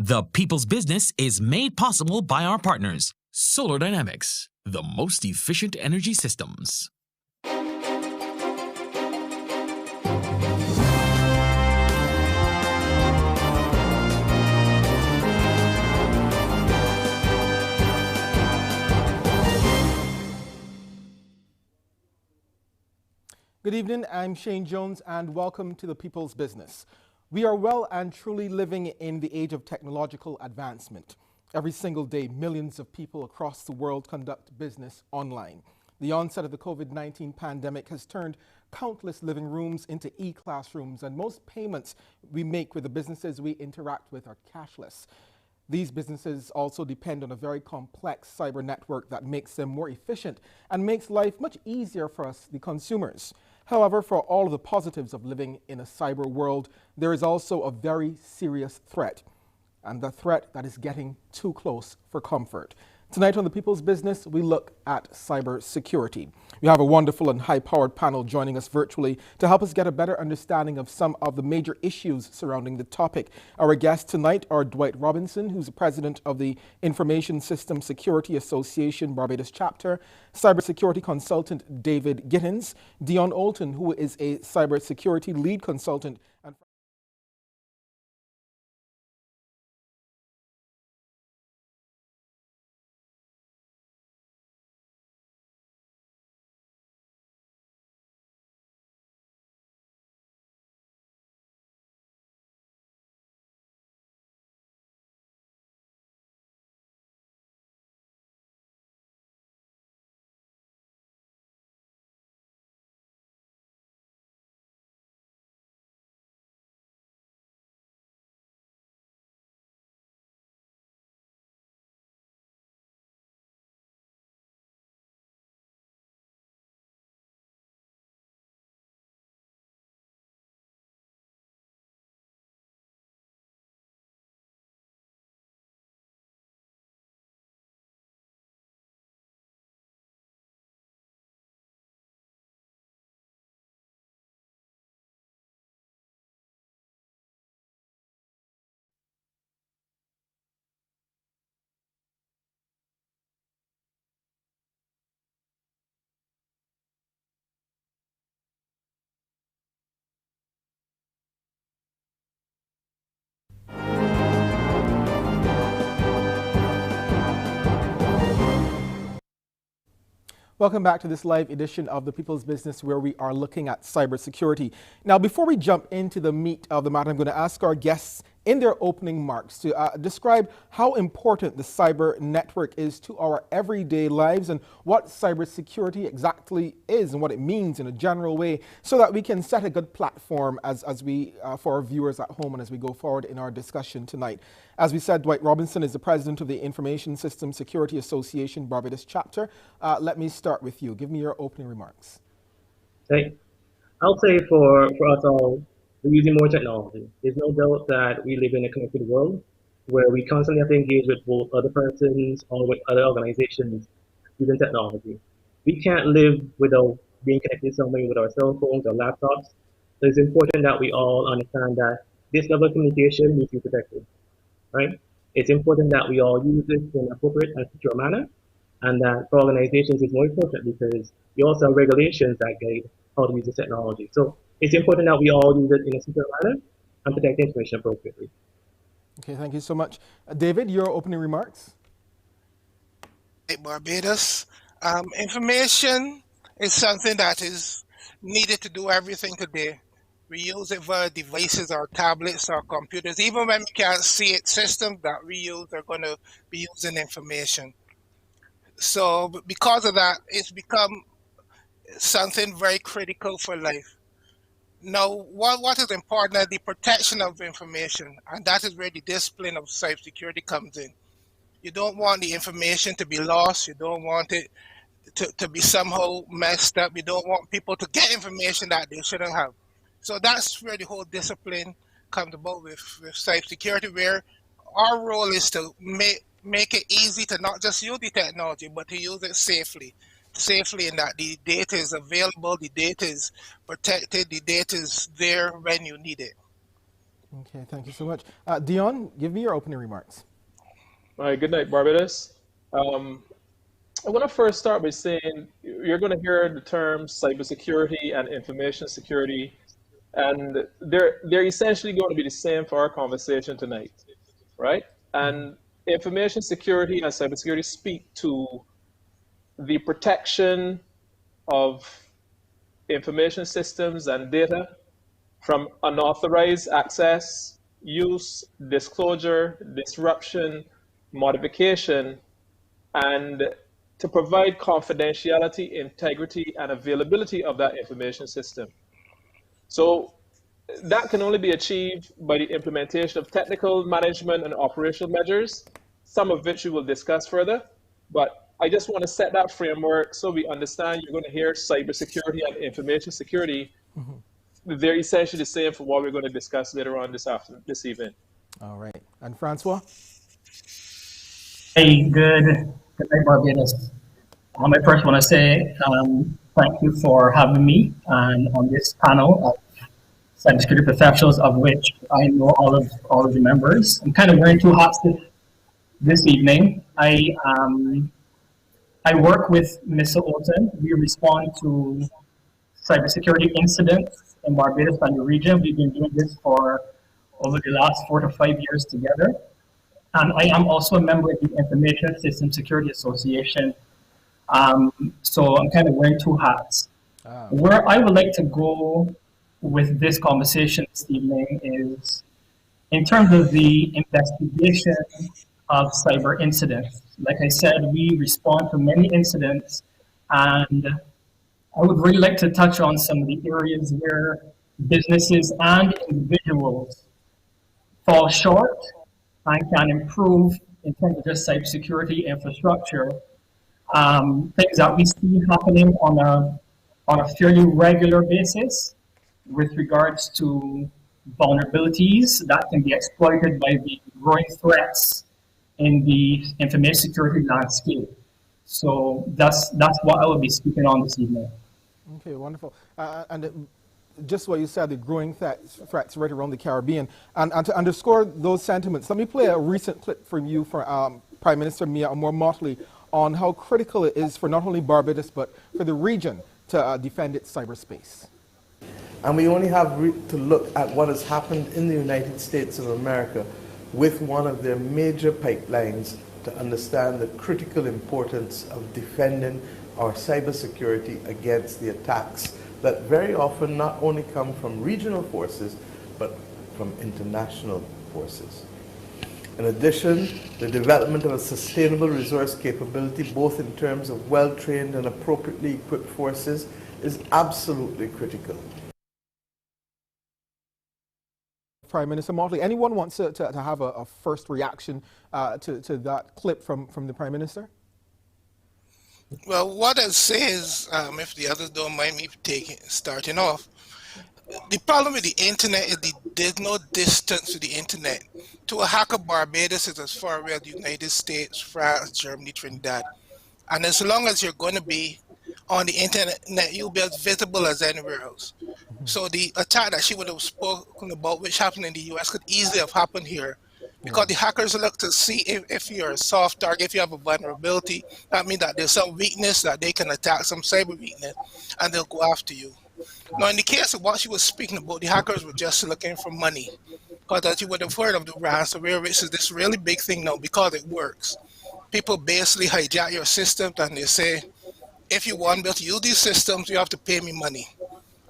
The People's Business is made possible by our partners, Solar Dynamics, the most efficient energy systems. Good evening, I'm Shane Jones and welcome to the People's Business. We are well and truly living in the age of technological advancement. Every single day, millions of people across the world conduct business online. The onset of the COVID-19 pandemic has turned countless living rooms into e-classrooms, and most payments we make with the businesses we interact with are cashless. These businesses also depend on a very complex cyber network that makes them more efficient and makes life much easier for us, the consumers. However, for all of the positives of living in a cyber world, there is also a very serious threat, and the threat that is getting too close for comfort. Tonight on The People's Business, we look at cyber security. We have a wonderful and high-powered panel joining us virtually to help us get a better understanding of some of the major issues surrounding the topic. Our guests tonight are Dwight Robinson, who's the president of the Information System Security Association Barbados chapter, cybersecurity consultant David Gittins, Dion Olton, who is a cybersecurity lead consultant, and welcome back to this live edition of The People's Business, where we are looking at cybersecurity. Now, before we jump into the meat of the matter, I'm going to ask our guests in their opening remarks to describe how important the cyber network is to our everyday lives and what cybersecurity exactly is and what it means in a general way, so that we can set a good platform as we for our viewers at home and as we go forward in our discussion tonight. As we said, Dwight Robinson is the president of the Information System Security Association Barbados chapter. Let me start with you. Give me your opening remarks. Okay. I'll say for us all, we're using more technology. There's no doubt that we live in a connected world where we constantly have to engage with both other persons or with other organizations using technology. We can't live without being connected somewhere with our cell phones or laptops. So it's important that we all understand that this level of communication needs to be protected, right? It's important that we all use it in an appropriate and secure manner, and that for organizations it's more important because we also have regulations that guide how to use this technology. So it's important that we all use it in a secure manner and protect the information appropriately. Okay, thank you so much. David, your opening remarks? Barbados. Information is something that is needed to do everything today. We use it via devices or tablets or computers. Even when we can't see it, systems that we use are going to be using information. So because of that, it's become something very critical for life. Now, what is important is the protection of information, and that is where the discipline of cybersecurity comes in. You don't want the information to be lost. You don't want it to be somehow messed up. You don't want people to get information that they shouldn't have. So that's where the whole discipline comes about with cybersecurity, where our role is to make it easy to not just use the technology, but to use it safely in that the data is available, the data is protected, the data is there when you need it. Okay, thank you so much. Dion, give me your opening remarks. All right, good night, Barbados. Um, I want to first start by saying you're going to hear the terms cybersecurity and information security, and they're essentially going to be the same for our conversation tonight, right? And information security and cybersecurity speak to the protection of information systems and data from unauthorized access, use, disclosure, disruption, modification, and to provide confidentiality, integrity, and availability of that information system. So that can only be achieved by the implementation of technical, management, and operational measures, some of which we will discuss further. But I just want to set that framework so we understand you're going to hear cybersecurity and information security. They're essentially the same for what we're going to discuss later on this evening. All right. And Francois? Hey, good night, Barbados. I first want to say thank you for having me on this panel of cybersecurity professionals, of which I know all of the members. I'm kind of wearing two hats this evening. I work with Mr. Olton. We respond to cybersecurity incidents in Barbados and the region. We've been doing this for over the last 4 to 5 years together. And I am also a member of the Information System Security Association. So I'm kind of wearing two hats. Where I would like to go with this conversation this evening is in terms of the investigation of cyber incidents. Like I said, we respond to many incidents, and I would really like to touch on some of the areas where businesses and individuals fall short and can improve in terms of just cybersecurity infrastructure. Things that we see happening on a fairly regular basis with regards to vulnerabilities that can be exploited by the growing threats in the information security landscape. So that's what I will be speaking on this evening. Okay, wonderful. Just what you said, the growing threats right around the Caribbean. And to underscore those sentiments, let me play a recent clip from you for Prime Minister Mia Motley on how critical it is for not only Barbados but for the region to defend its cyberspace. And we only have to look at what has happened in the United States of America with one of their major pipelines to understand the critical importance of defending our cybersecurity against the attacks that very often not only come from regional forces, but from international forces. In addition, the development of a sustainable resource capability, both in terms of well-trained and appropriately equipped forces, is absolutely critical. Prime Minister Motley, anyone wants to have a first reaction to that clip from the Prime Minister? Well, what I'd say is, if the others don't mind me starting off, the problem with the internet is there's no distance to the internet. To a hacker, Barbados is as far away as the United States, France, Germany, Trinidad. And as long as you're going to be on the internet, you'll be as visible as anywhere else. So the attack that she would have spoken about, which happened in the US, could easily have happened here. Because the hackers look to see if you're a soft target, if you have a vulnerability, that means that there's some weakness that they can attack, some cyber weakness, and they'll go after you. Now, in the case of what she was speaking about, the hackers were just looking for money. Because as you would have heard of the ransomware, which is this really big thing now because it works. People basically hijack your system and they say, if you want me to use these systems, you have to pay me money.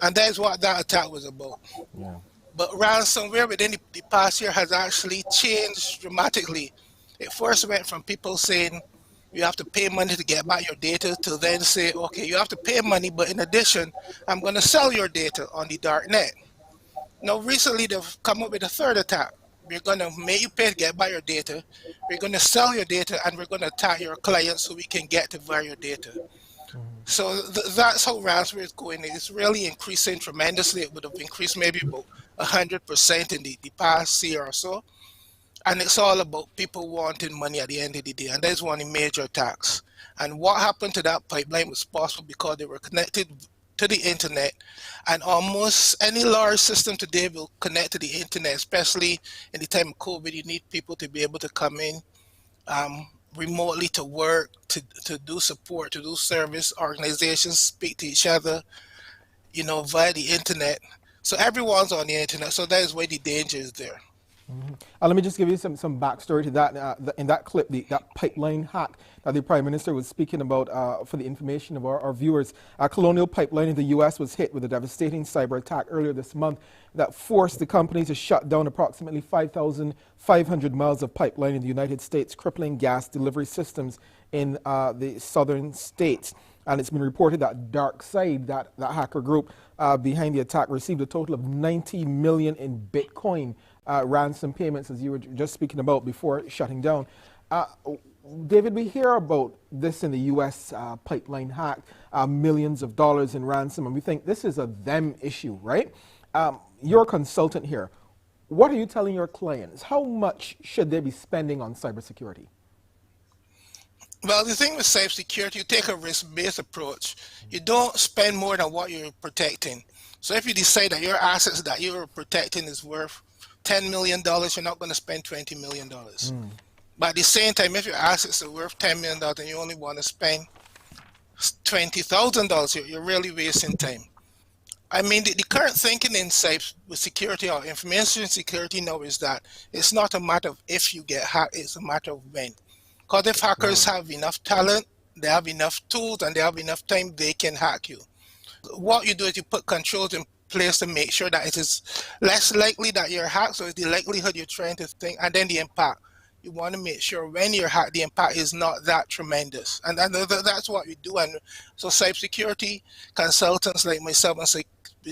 And that's what that attack was about. Yeah. But ransomware within the past year has actually changed dramatically. It first went from people saying you have to pay money to get back your data to then say, okay, you have to pay money, but in addition, I'm going to sell your data on the dark net. Now, recently they've come up with a third attack. We're going to make you pay to get back your data. We're going to sell your data, and we're going to attack your clients so we can get to via your data. So that's how ransomware is going. It's really increasing tremendously. It would have increased maybe about 100% in the past year or so. And it's all about people wanting money at the end of the day. And that's one of the major attacks. And what happened to that pipeline was possible because they were connected to the internet, and almost any large system today will connect to the internet, especially in the time of COVID. You need people to be able to come in remotely to work, to do support, to do service. Organizations speak to each other, via the internet. So everyone's on the internet. So that is where the danger is there. Let me just give you some backstory to that. In that clip, that pipeline hack that the Prime Minister was speaking about, for the information of our viewers, Colonial Pipeline in the U.S. was hit with a devastating cyber attack earlier this month that forced the company to shut down approximately 5,500 miles of pipeline in the United States, crippling gas delivery systems in the southern states. And it's been reported that DarkSide, that hacker group behind the attack, received a total of 90 million in Bitcoin ransom payments, as you were just speaking about before shutting down. David, we hear about this in the U.S. Pipeline hack, millions of dollars in ransom, and we think this is a them issue, right? You're a consultant here. What are you telling your clients? How much should they be spending on cybersecurity? Well, the thing with cybersecurity, you take a risk-based approach. You don't spend more than what you're protecting. So if you decide that your assets that you're protecting is worth $10 million, you're not going to spend $20 million. But at the same time, if your assets are worth $10 million and you only want to spend $20,000, you're really wasting time. I mean, the current thinking in cybersecurity or information security now is that it's not a matter of if you get hacked, it's a matter of when. Because if hackers have enough talent, they have enough tools, and they have enough time, they can hack you. What you do is you put controls in place to make sure that it is less likely that you're hacked, so it's the likelihood you're trying to think, and then the impact. You want to make sure when you're hacked, the impact is not that tremendous. And that's what we do. And so cybersecurity consultants like myself and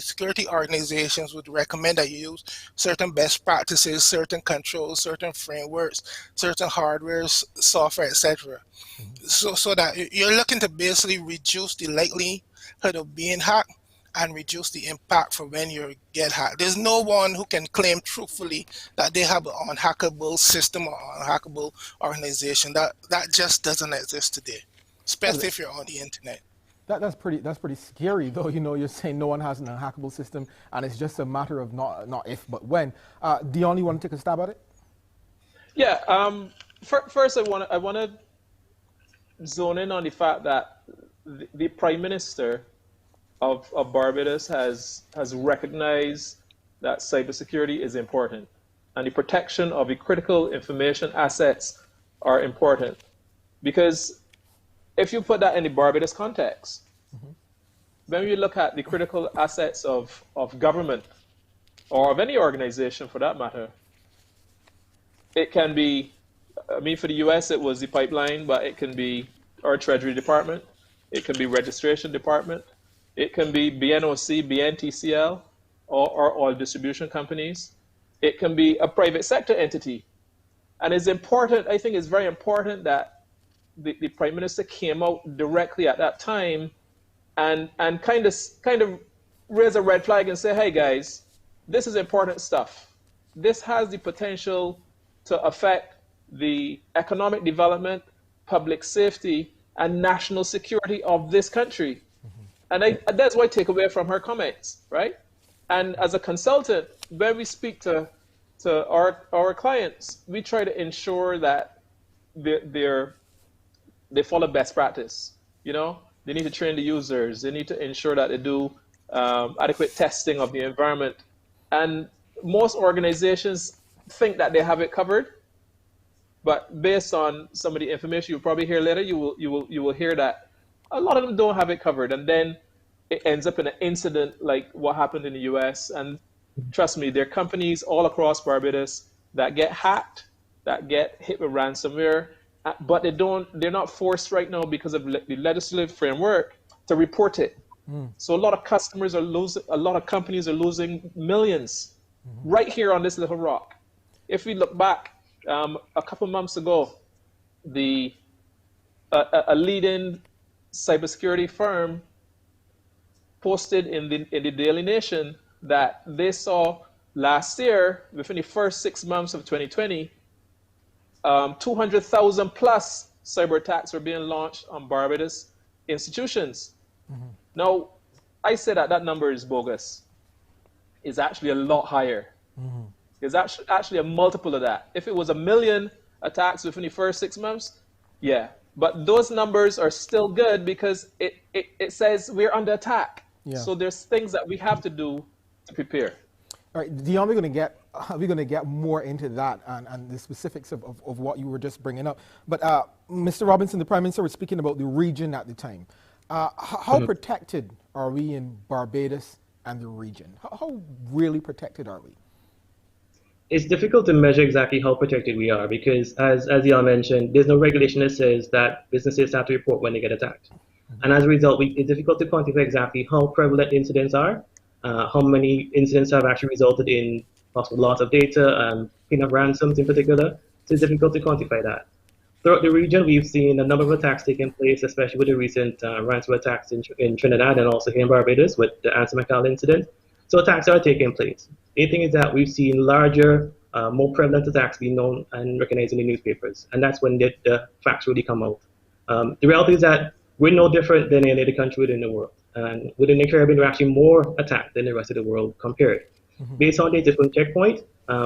security organizations would recommend that you use certain best practices, certain controls, certain frameworks, certain hardware, software, etc. So that you're looking to basically reduce the likelihood of being hacked and reduce the impact for when you get hacked. There's no one who can claim truthfully that they have an unhackable system or unhackable organization. That just doesn't exist today, especially if you're on the internet. That's pretty scary, though. You're saying no one has an unhackable system, and it's just a matter of not if but when. Dion, you want to take a stab at it? Yeah. First, I want to zone in on the fact that the Prime Minister of Barbados has recognized that cybersecurity is important, and the protection of the critical information assets are important. Because if you put that in the Barbados context, when you look at the critical assets of government, or of any organization for that matter, it can be, for the US it was the pipeline, but it can be our Treasury Department, it can be Registration Department, it can be BNOC, BNTCL, or oil distribution companies. It can be a private sector entity. And it's important, I think it's very important that the Prime Minister came out directly at that time and kind of raise a red flag and say, hey guys, this is important stuff. This has the potential to affect the economic development, public safety, and national security of this country. And that's what I take away from her comments, right? And as a consultant, when we speak to our clients, we try to ensure that they follow best practice. They need to train the users. They need to ensure that they do adequate testing of the environment. And most organizations think that they have it covered, but based on some of the information you'll probably hear later, you will hear that a lot of them don't have it covered, and then it ends up in an incident like what happened in the US. And trust me, there are companies all across Barbados that get hacked, that get hit with ransomware, but they're not forced right now because of the legislative framework to report it. So a lot of companies are losing millions right here on this little rock. If we look back a couple months ago, a leading cybersecurity firm posted in the Daily Nation that they saw last year, within the first 6 months of 2020, 200,000 plus cyber attacks were being launched on Barbados institutions. Now, I say that that number is bogus. It's actually a lot higher. It's actually a multiple of that. If it was 1 million attacks within the first 6 months, yeah. But those numbers are still good because it says we're under attack. Yeah. So there's things that we have to do to prepare. All right, Dion, we're going to get more into that and the specifics of what you were just bringing up. But Mr. Robinson, the Prime Minister, was speaking about the region at the time. How protected are we in Barbados and the region? How really protected are we? It's difficult to measure exactly how protected we are because, as y'all mentioned, there's no regulation that says that businesses have to report when they get attacked. And as a result, it's difficult to quantify exactly how prevalent incidents are, how many incidents have actually resulted in possible loss of data, paying of ransoms in particular. So it's difficult to quantify that. Throughout the region, we've seen a number of attacks taking place, especially with the recent ransomware attacks in Trinidad and also here in Barbados with the Ansa McAl incident. So attacks are taking place. The thing is that we've seen larger, more prevalent attacks being known and recognized in the newspapers, and that's when the facts really come out. The reality is that we're no different than any other country within the world. And within the Caribbean, we're actually more attacked than the rest of the world compared. Based on data from Checkpoint,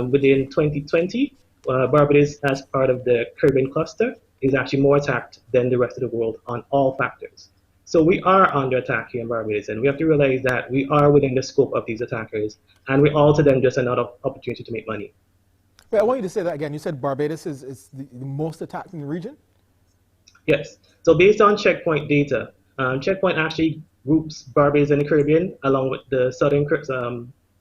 within 2020, Barbados, as part of the Caribbean cluster, is actually more attacked than the rest of the world on all factors. So we are under attack here in Barbados, and we have to realize that we are within the scope of these attackers, and we all to them just another opportunity to make money. Wait, I want you to say that again. You said Barbados is the most attacked in the region? Yes. So based on Checkpoint data, Checkpoint actually groups Barbados and the Caribbean along with the southern,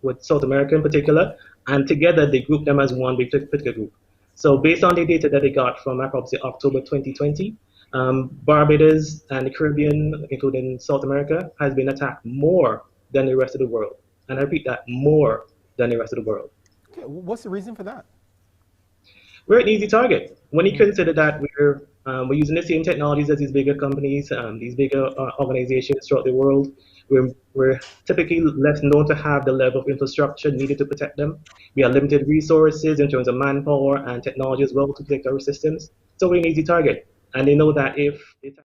with South America in particular, and together they group them as one big particular group. So based on the data that they got from approximately October 2020, Barbados and the Caribbean, including South America, has been attacked more than the rest of the world. And I repeat that, more than the rest of the world. Okay, what's the reason for that? We're an easy target. When you consider that we're using the same technologies as these bigger companies, these bigger organizations throughout the world, we're typically less known to have the level of infrastructure needed to protect them. We have limited resources in terms of manpower and technology as well to protect our systems. So we're an easy target. And they know that if it's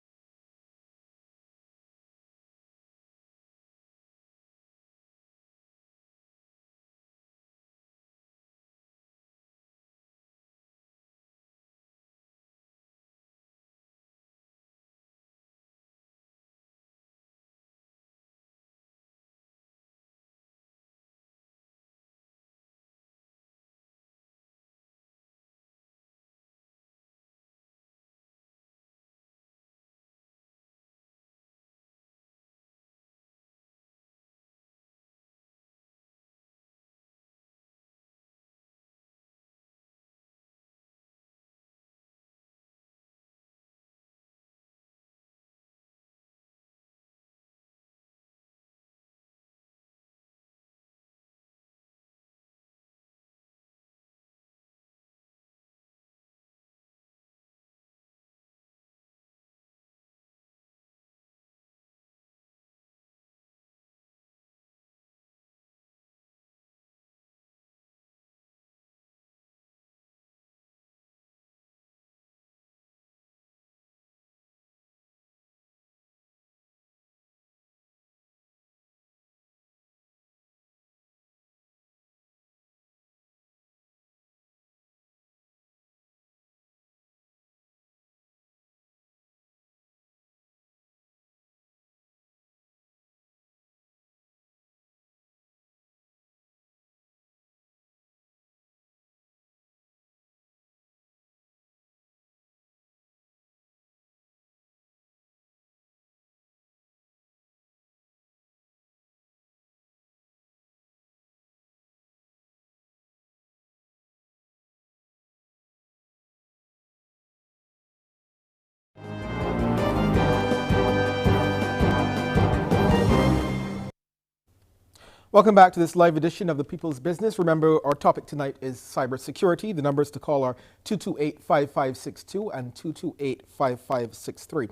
Welcome back to this live edition of The People's Business. Remember, our topic tonight is cybersecurity. The numbers to call are 228-5562 and 228-5563.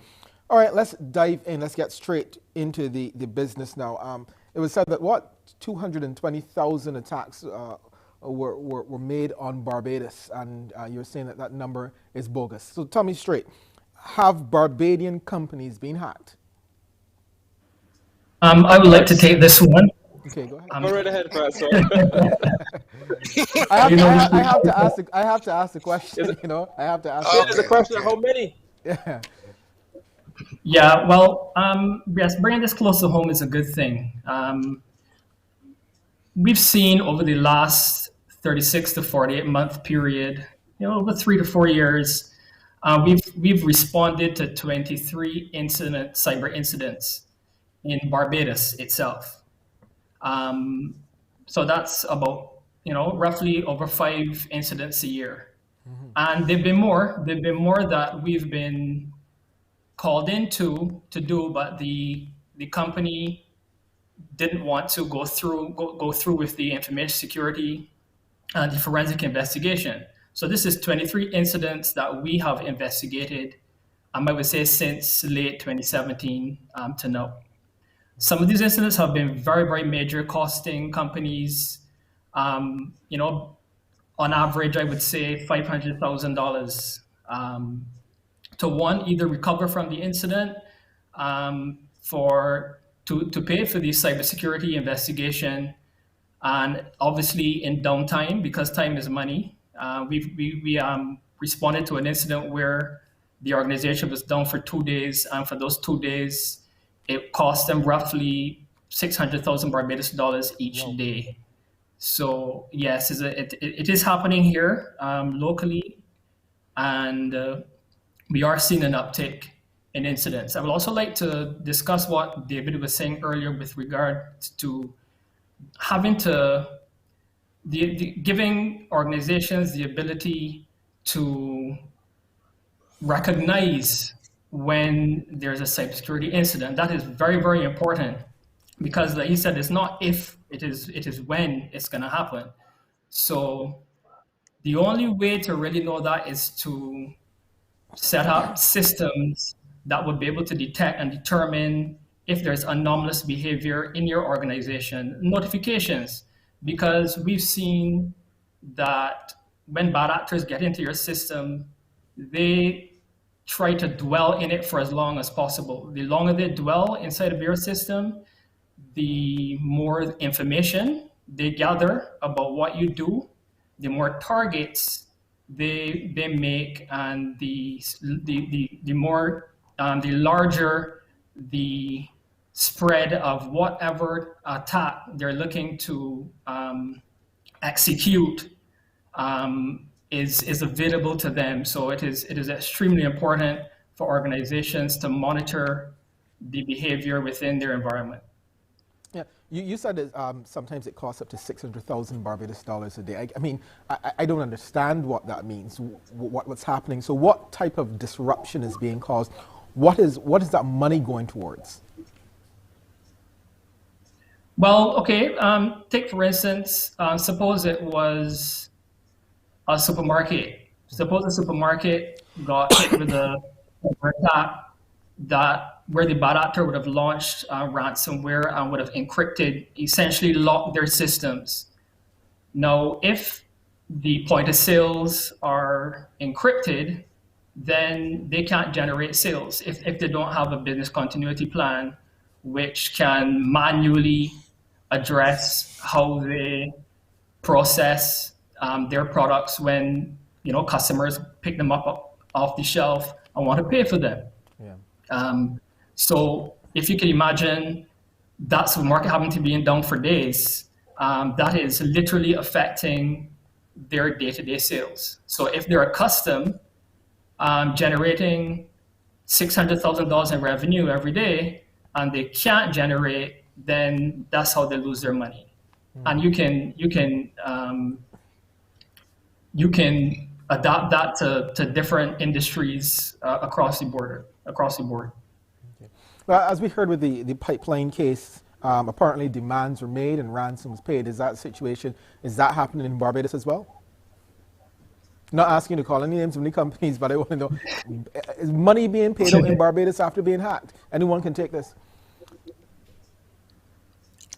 All right, let's dive in. Let's get straight into the business now. It was said that, 220,000 attacks were made on Barbados, and you're saying that that number is bogus. So tell me straight, have Barbadian companies been hacked? I would like to Press. take this one. Okay, go ahead. Go right ahead, Press. Sorry. I have to ask. I have to ask the question. Is it- You know, I have to ask. It's a Okay, question of okay. how many? Yeah. Yeah, well, yes, bringing this close to home is a good thing. We've seen over the last 36 to 48-month period, over 3 to 4 years, we've responded to 23 cyber incidents in Barbados itself. So that's about, roughly over 5 incidents a year. And they've been more that we've been called in to do, but the company didn't want to go through with the information security and the forensic investigation. So this is 23 incidents that we have investigated, I would say since late 2017 to now. Some of these incidents have been very, very major, costing companies, on average, I would say $500,000 to one, either recover from the incident, to pay for the cybersecurity investigation, and obviously in downtime, because time is money. We responded to an incident where the organization was down for 2 days, and for those 2 days, it cost them roughly 600,000 Barbados dollars each day. So yes, it is happening here locally, and we are seeing an uptick in incidents. I would also like to discuss what David was saying earlier with regard to having to giving organizations the ability to recognize when there's a cybersecurity incident. That is very, very important, because like he said, it's not if, it is when it's going to happen. So the only way to really know that is to set up systems that would be able to detect and determine if there's anomalous behavior in your organization, notifications, because we've seen that when bad actors get into your system, they try to dwell in it for as long as possible. The longer they dwell inside of your system, the more information they gather about what you do, the more targets they make, and the more the larger the spread of whatever attack they're looking to execute is available to them. So it is extremely important for organizations to monitor the behavior within their environment. Yeah, you said that sometimes it costs up to 600,000 Barbados dollars a day. I mean, I don't understand what that means. What's happening? So, what type of disruption is being caused? What is that money going towards? Well, okay. Take for instance, suppose it was a supermarket. Suppose a supermarket got hit with a attack where the bad actor would have launched ransomware and would have encrypted, essentially locked their systems. Now, if the point of sales are encrypted, then they can't generate sales if they don't have a business continuity plan, which can manually address how they process their products when customers pick them up off the shelf and want to pay for them. Yeah. So if you can imagine that supermarket having to be down for days, that is literally affecting their day-to-day sales. So if they're accustomed generating $600,000 in revenue every day, and they can't generate, then that's how they lose their money. And you can adapt that to different industries across the board. Okay. Well, as we heard with the pipeline case, apparently demands were made and ransoms paid. Is that situation? Is that happening in Barbados as well? Not asking you to call any names of any companies, but I want to know, is money being paid out in Barbados after being hacked? Anyone can take this.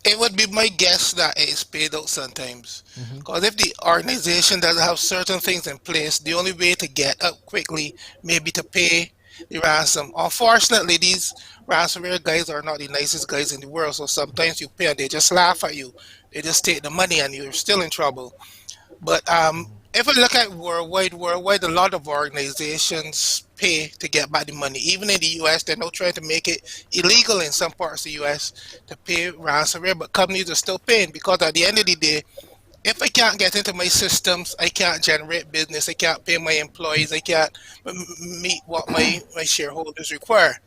It would be my guess that it is paid out sometimes. Because if the organization doesn't have certain things in place, the only way to get up quickly may be to pay the ransom. Unfortunately, these ransomware guys are not the nicest guys in the world. So sometimes you pay and they just laugh at you. They just take the money and you're still in trouble. But if we look at worldwide, a lot of organizations pay to get back the money. Even in the US, they're now trying to make it illegal in some parts of the US to pay ransomware, but companies are still paying because at the end of the day, if I can't get into my systems, I can't generate business, I can't pay my employees, I can't meet what my shareholders require.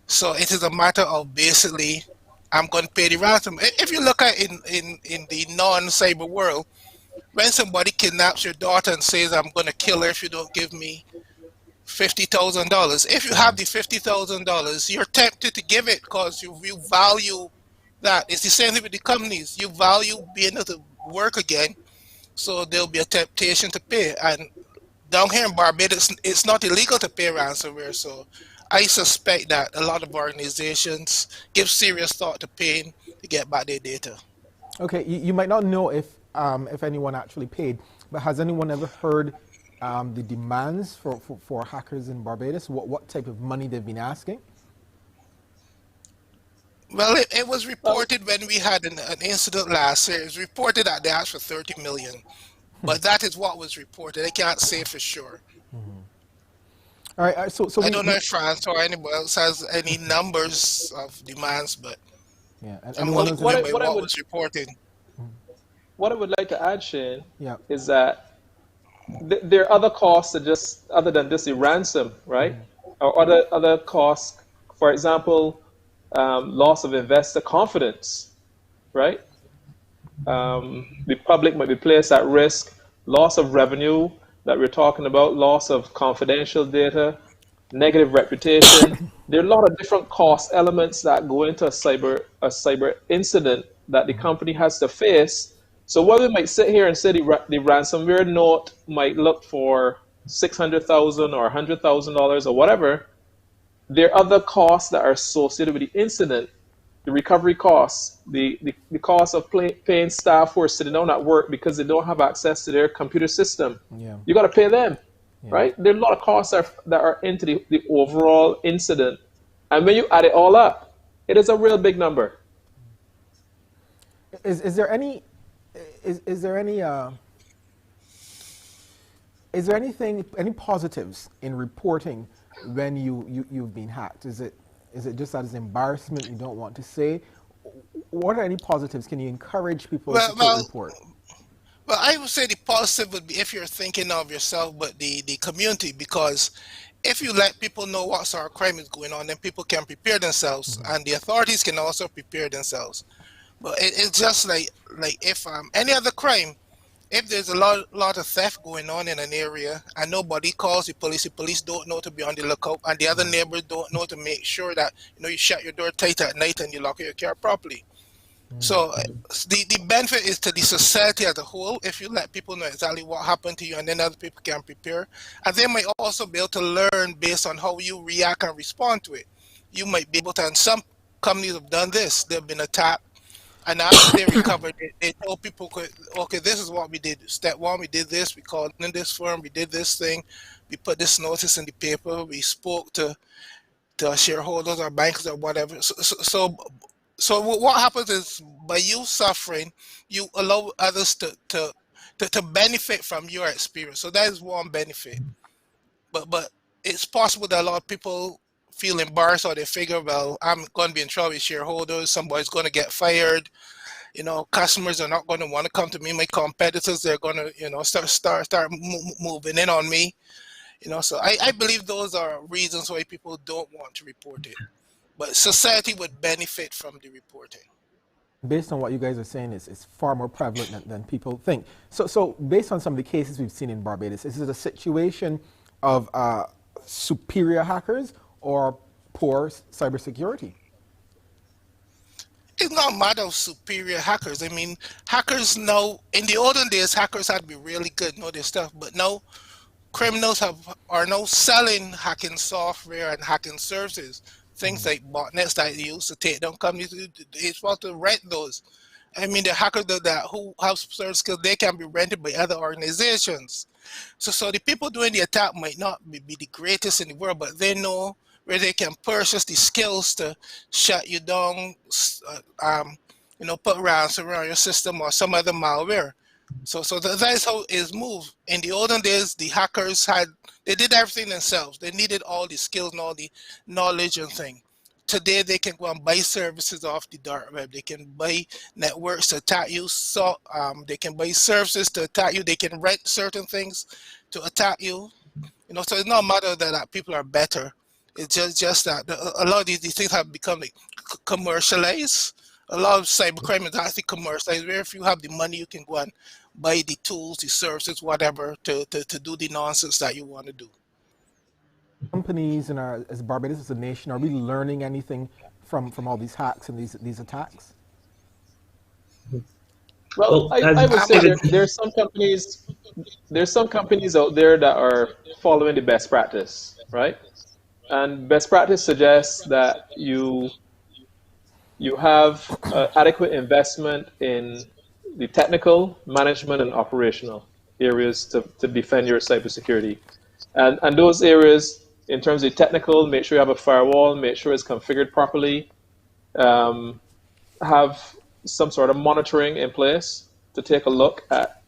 So it is a matter of basically, I'm going to pay the ransom. If you look at in the non-cyber world, when somebody kidnaps your daughter and says, I'm going to kill her if you don't give me $50,000, if you have the $50,000, you're tempted to give it because you value that. It's the same thing with the companies. You value being able to work again, so there'll be a temptation to pay. And down here in Barbados, it's not illegal to pay ransomware, so I suspect that a lot of organizations give serious thought to paying to get back their data. Okay, you might not know if anyone actually paid, but has anyone ever heard the demands for hackers in Barbados? What type of money they've been asking? Well, it was Well, reported when we had an incident last year. It was reported that they asked for 30 million, but that is what was reported. I can't say for sure. All right, so I don't know if France or anybody else has any numbers of demands, but yeah, and I'm anyone only knows what any? I, going by what I what would was reported. what I would like to add, Shane, Yeah. is that there are other costs that just other than just the ransom, right? Or other costs, for example, loss of investor confidence, right? The public might be placed at risk, loss of revenue that we're talking about, loss of confidential data, negative reputation. There are a lot of different cost elements that go into a cyber incident that the company has to face. So while we might sit here and say the ransomware note might look for 600,000 or $100,000 or whatever, there are other costs that are associated with the incident, the recovery costs, the cost of paying staff who are sitting down at work because they don't have access to their computer system. Yeah, You got to pay them, yeah. right? There are a lot of costs that are into the overall incident. And when you add it all up, it is a real big number. Is there any is there any is there any positives in reporting when you've been hacked? Is it just that it's embarrassment you don't want to say? What are any positives? Can you encourage people to Well, take well, report? well, I would say the positive would be if you're thinking of yourself, but the community, because if you let people know what sort of crime is going on, then people can prepare themselves, and the authorities can also prepare themselves. But it's just like if any other crime, if there's a lot of theft going on in an area and nobody calls the police don't know to be on the lookout, and the other neighbors don't know to make sure that you shut your door tight at night and you lock your car properly. So the benefit is to the society as a whole if you let people know exactly what happened to you, and then other people can prepare, and they might also be able to learn based on how you react and respond to it. You might be able to, and some companies have done this. They've been attacked, and after they recovered, they told people, okay, this is what we did. Step one, we did this. We called in this firm. We did this thing. We put this notice in the paper. We spoke to our shareholders or bankers or whatever. So what happens is by you suffering, you allow others to benefit from your experience. So that is one benefit. But it's possible that a lot of people feel embarrassed or they figure, well, I'm going to be in trouble with shareholders. Somebody's going to get fired. Customers are not going to want to come to me. My competitors, they're going to, start moving in on me. So I believe those are reasons why people don't want to report it. But society would benefit from the reporting. Based on what you guys are saying, is far more prevalent than people think. So based on some of the cases we've seen in Barbados, is it a situation of superior hackers or poor cybersecurity? It's not a matter of superior hackers. I mean, hackers know in the olden days, hackers had to be really good, know their stuff. But now criminals are now selling hacking software and hacking services. Things like botnets that they use to take down companies. They're supposed to rent those. I mean, the hackers that who have certain skills, they can be rented by other organizations. So the people doing the attack might not be the greatest in the world, but they know where they can purchase the skills to shut you down, put rounds around your system or some other malware. So that is how it is moved. In the olden days, the hackers they did everything themselves. They needed all the skills and all the knowledge and thing. Today they can go and buy services off the dark web. They can buy networks to attack you. So they can buy services to attack you. They can rent certain things to attack you. So it's not a matter that people are better. It's just that a lot of these things have become like commercialized. A lot of cybercrime is actually commercialized. Where if you have the money, you can go and buy the tools, the services, whatever, to do the nonsense that you want to do. Companies and as Barbados as a nation, are we learning anything from all these hacks and these attacks? Well, I would say there's some companies out there that are following the best practice, right? And best practice suggests that you have adequate investment in the technical, management, and operational areas to defend your cybersecurity. And those areas, in terms of technical, make sure you have a firewall, make sure it's configured properly, have some sort of monitoring in place to take a look at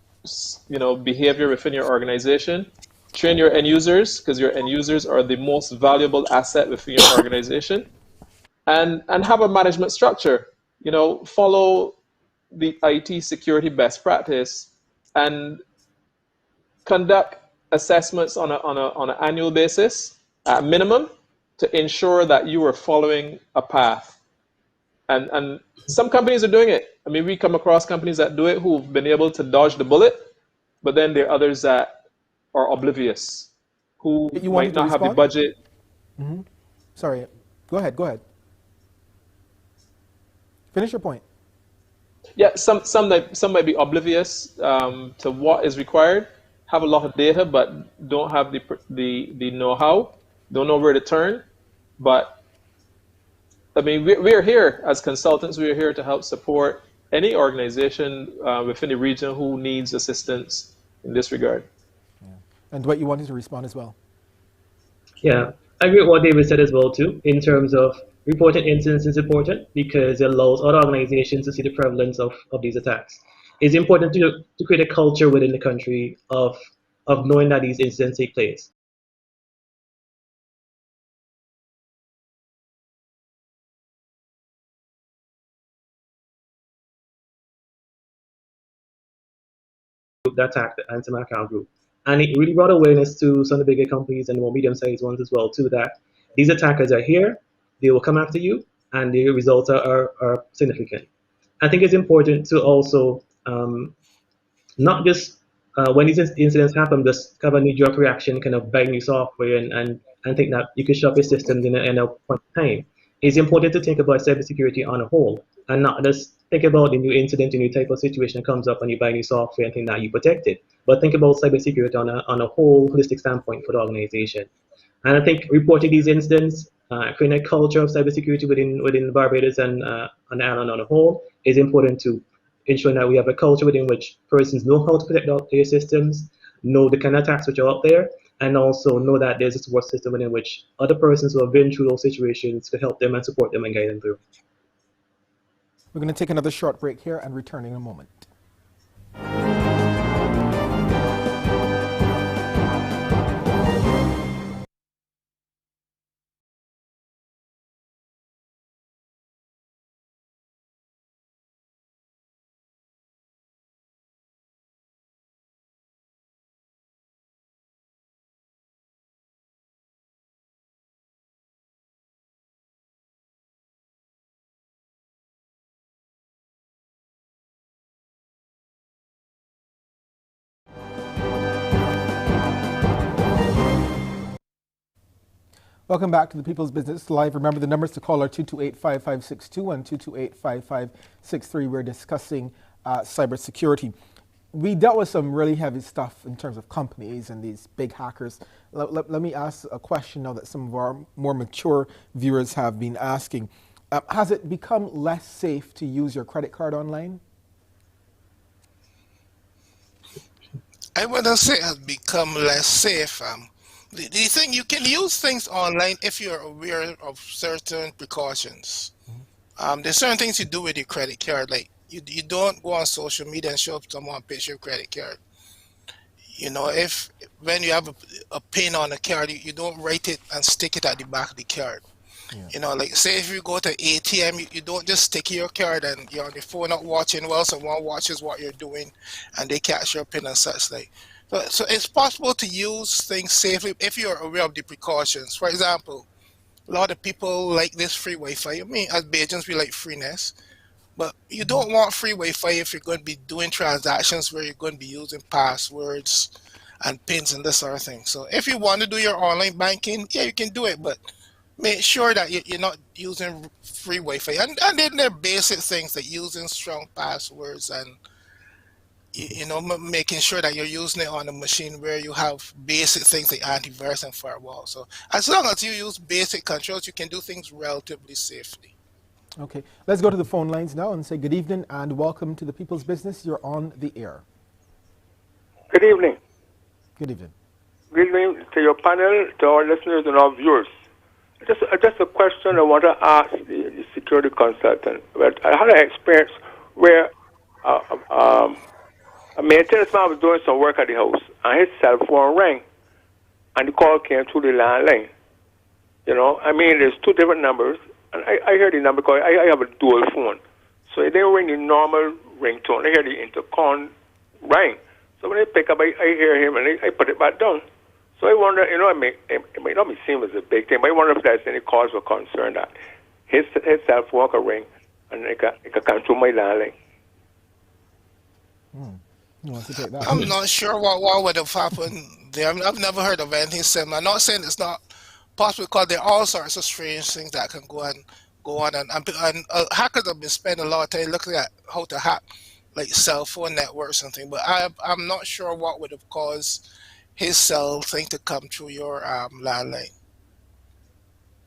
behavior within your organization. Train your end users, because your end users are the most valuable asset within your organization. And have a management structure. Follow the IT security best practice and conduct assessments on an annual basis at minimum to ensure that you are following a path. And some companies are doing it. I mean, we come across companies that do it who've been able to dodge the bullet, but then there are others that are oblivious, who might not have the budget. Mm-hmm. Sorry, go ahead. Finish your point. Yeah, some might be oblivious to what is required, have a lot of data, but don't have the know-how, don't know where to turn. But I mean, we're here as consultants. We're here to help support any organization within the region who needs assistance in this regard. Yeah. And Dwight, you wanted to respond as well. Yeah, I agree with what David said as well too, in terms of reporting incidents is important because it allows other organizations to see the prevalence of these attacks. It's important to create a culture within the country of knowing that these incidents take place. That attacked the anti-Macau group. And it really brought awareness to some of the bigger companies and more medium-sized ones as well too, that these attackers are here, they will come after you, and the results are significant. I think it's important to also not just when these incidents happen, just have a knee-jerk reaction, kind of buy new software and think that you can shut your systems in a point in time. It's important to think about cybersecurity on a whole and not just think about the new incident, a new type of situation that comes up and you buy new software and think that you protect it. But think about cybersecurity on a whole holistic standpoint for the organization. And I think reporting these incidents, creating a culture of cybersecurity within Barbados and on the island on a whole is important to ensuring that we have a culture within which persons know how to protect their systems, know the kind of attacks which are out there, and also know that there's a support system within which other persons who have been through those situations could help them and support them and guide them through. We're going to take another short break here and return in a moment. Welcome back to the People's Business Live. Remember, the numbers to call are 228-5562 and 228-5563. We're discussing cybersecurity. We dealt with some really heavy stuff in terms of companies and these big hackers. Let me ask a question now that some of our more mature viewers have been asking. Has it become less safe to use your credit card online? I wouldn't say it has become less safe. Do you think you can use things online if you're aware of certain precautions? There's certain things you do with your credit card, like you don't go on social media and show someone a picture of your credit card. If when you have a pin on a card, you don't write it and stick it at the back of the card. Yeah. Like say if you go to ATM, you don't just stick your card and you're on your phone not watching well, someone watches what you're doing and they catch your pin and such like. So it's possible to use things safely if you're aware of the precautions. For example, a lot of people like this free Wi-Fi. I mean, as Bajans, we like freeness, but you don't want free Wi-Fi if you're going to be doing transactions where you're going to be using passwords and pins and this sort of thing. So if you want to do your online banking, yeah, you can do it, but make sure that you're not using free Wi-Fi. And then there are basic things like using strong passwords and making sure that you're using it on a machine where you have basic things like antivirus and firewall. So as long as you use basic controls, you can do things relatively safely. Okay, let's go to the phone lines now and say good evening and welcome to the People's Business. You're on the air. Good evening. Good evening. Good evening to your panel, to our listeners and our viewers. Just a question I want to ask the security consultant. But I had an experience where a maintenance man was doing some work at the house, and his cell phone rang, and the call came through the landline. There's two different numbers, and I hear the number because I have a dual phone. So it didn't ring the normal ringtone. I hear the intercom ring. So when I pick up, I hear him, and I put it back down. So I wonder, it may not be seen as a big thing, but I wonder if there's any cause for concern that his cell phone could ring, and it could come through my landline. You want to take that? I'm not sure what would have happened there. I've never heard of anything similar. I'm not saying it's not possible because there are all sorts of strange things that can go on, and hackers have been spending a lot of time looking at how to hack like cell phone networks and things. But I'm not sure what would have caused his cell thing to come through your landline.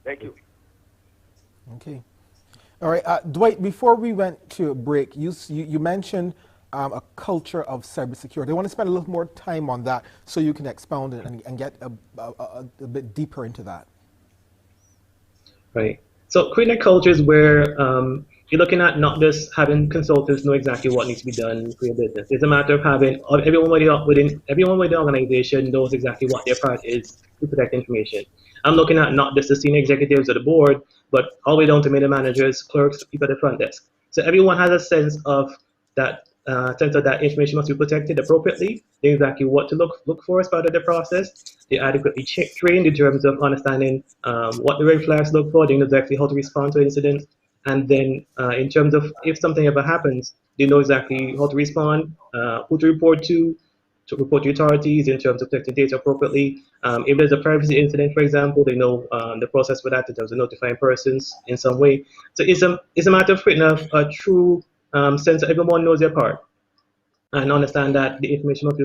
Thank you. Okay. All right, Dwight, before we went to a break, you mentioned a culture of cybersecurity. I want to spend a little more time on that so you can expound it and get a bit deeper into that. Right. So creating a culture is where you're looking at not just having consultants know exactly what needs to be done for your business. It's a matter of having everyone within the organization knows exactly what their part is to protect information. I'm looking at not just the senior executives of the board, but all the way down to middle managers, clerks, people at the front desk. So everyone has a sense of that information must be protected appropriately. They know exactly what to look for as part of the process. They're adequately trained in terms of understanding what the red flags look for. They know exactly how to respond to incidents. And then in terms of if something ever happens, they know exactly how to respond, who to report to authorities in terms of protecting data appropriately. If there's a privacy incident, for example, they know the process for that in terms of notifying persons in some way. So it's a matter of creating a true sense that everyone knows their part and understand that the information must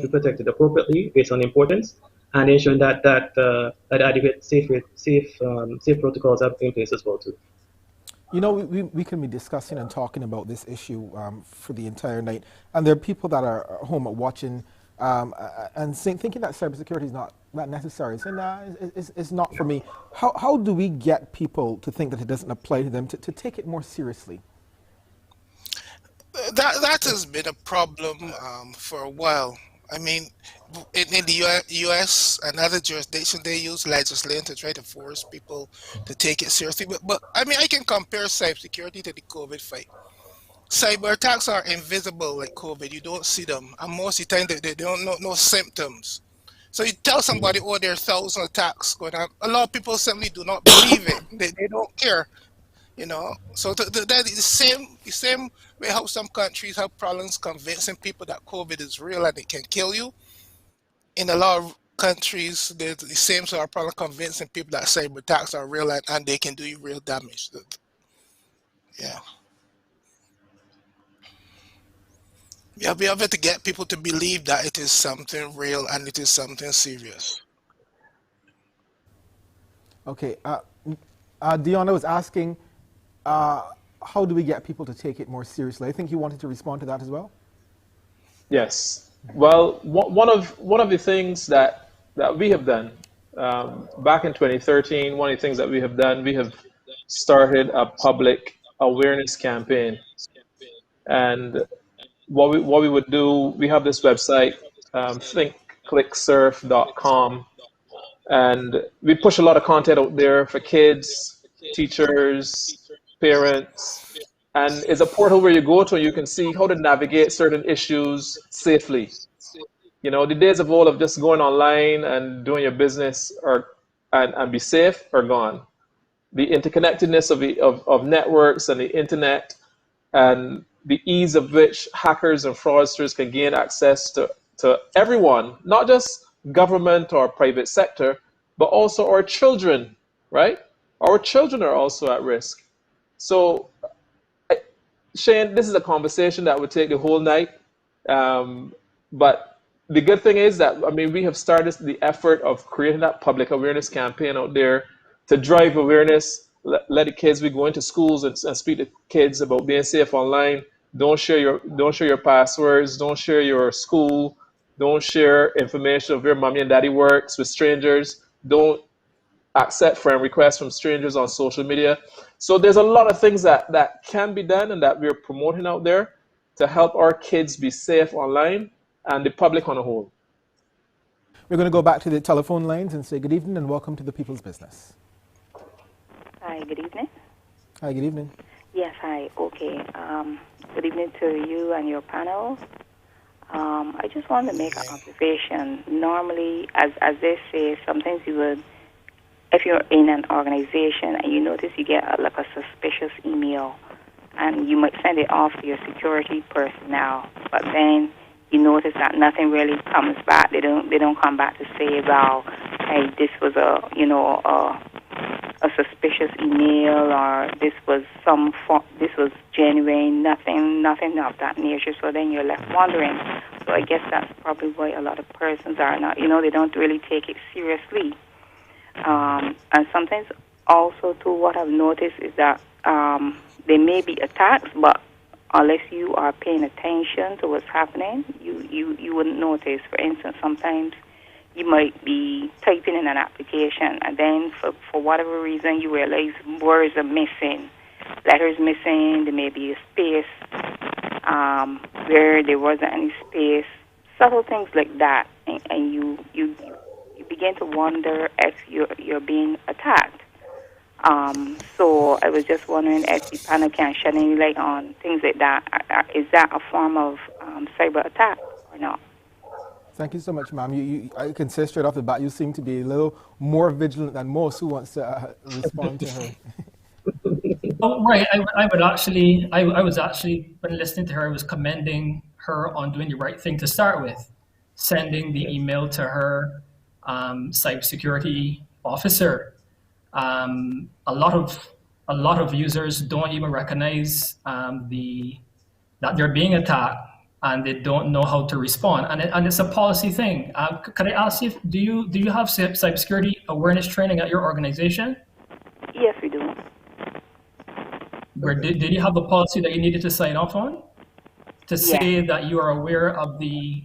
be protected appropriately based on importance, and ensuring that adequate safe protocols are in place as well too. We can be discussing and talking about this issue for the entire night, and there are people that are home watching and thinking that cybersecurity is not that necessary. Saying, nah, it's not for me. How do we get people to think that it doesn't apply to them, to take it more seriously? That has been a problem for a while. I mean, in the U.S. and other jurisdictions, they use legislation to try to force people to take it seriously. But I mean, I can compare cybersecurity to the COVID fight. Cyber attacks are invisible like COVID. You don't see them. And most of the time, they don't know no symptoms. So you tell somebody, oh, there are 1,000 attacks going on. A lot of people simply do not believe it. They don't care. So that is the same way how some countries have problems convincing people that COVID is real and it can kill you. In a lot of countries, there's the same sort of problem convincing people that cyber attacks are real and they can do you real damage. Yeah. Yeah, we have to get people to believe that it is something real and it is something serious. Okay. Dion was asking, how do we get people to take it more seriously? I think you wanted to respond to that as well. Yes. Well, one of the things that we have done back in 2013, one of the things that we have done, we have started a public awareness campaign, and what we would do, we have this website, thinkclicksurf.com, and we push a lot of content out there for kids, teachers, parents, and it's a portal where you go to and you can see how to navigate certain issues safely. The days of old of just going online and doing your business and be safe are gone. The interconnectedness of networks and the internet and the ease of which hackers and fraudsters can gain access to everyone, not just government or private sector, but also our children, right? Our children are also at risk. So, Shane, this is a conversation that would take the whole night. But the good thing is that, I mean, we have started the effort of creating that public awareness campaign out there to drive awareness. Let the kids, we go into schools and speak to kids about being safe online. Don't share your passwords. Don't share your school. Don't share information of where mommy and daddy works with strangers. Don't accept friend requests from strangers on social media. So there's a lot of things that can be done and that we're promoting out there to help our kids be safe online and the public on a whole. We're going to go back to the telephone lines and say good evening and welcome to the People's Business. Hi, good evening. Hi, good evening. Yes, hi. Okay. Good evening to you and your panel. I just wanted to make an observation. Normally, as they say, sometimes you would, if you're in an organization and you notice you get like a suspicious email, and you might send it off to your security personnel, but then you notice that nothing really comes back. They don't come back to say, well, hey, this was a suspicious email, or this was genuine, nothing of that nature. So then you're left wondering. So I guess that's probably why a lot of persons are not, they don't really take it seriously. And sometimes also too, what I've noticed is that there may be attacks, but unless you are paying attention to what's happening, you wouldn't notice. For instance, sometimes you might be typing in an application, and then for whatever reason you realize words are missing, letters missing, there may be a space where there wasn't any space, subtle things like that, and you begin to wonder if you're being attacked. So I was just wondering if the panel can shed any light on things like that. Is that a form of cyber attack or not? Thank you so much, ma'am. I can say straight off the bat, you seem to be a little more vigilant than most. Who wants to respond to her? Oh, right. I was actually, when listening to her, I was commending her on doing the right thing to start with, sending the email to her cybersecurity officer. A lot of users don't even recognize that they're being attacked, and they don't know how to respond. And it's a policy thing. Could I ask you, do you have cybersecurity awareness training at your organization? Yes, we do. Did you have a policy that you needed to sign off on to say that you are aware of the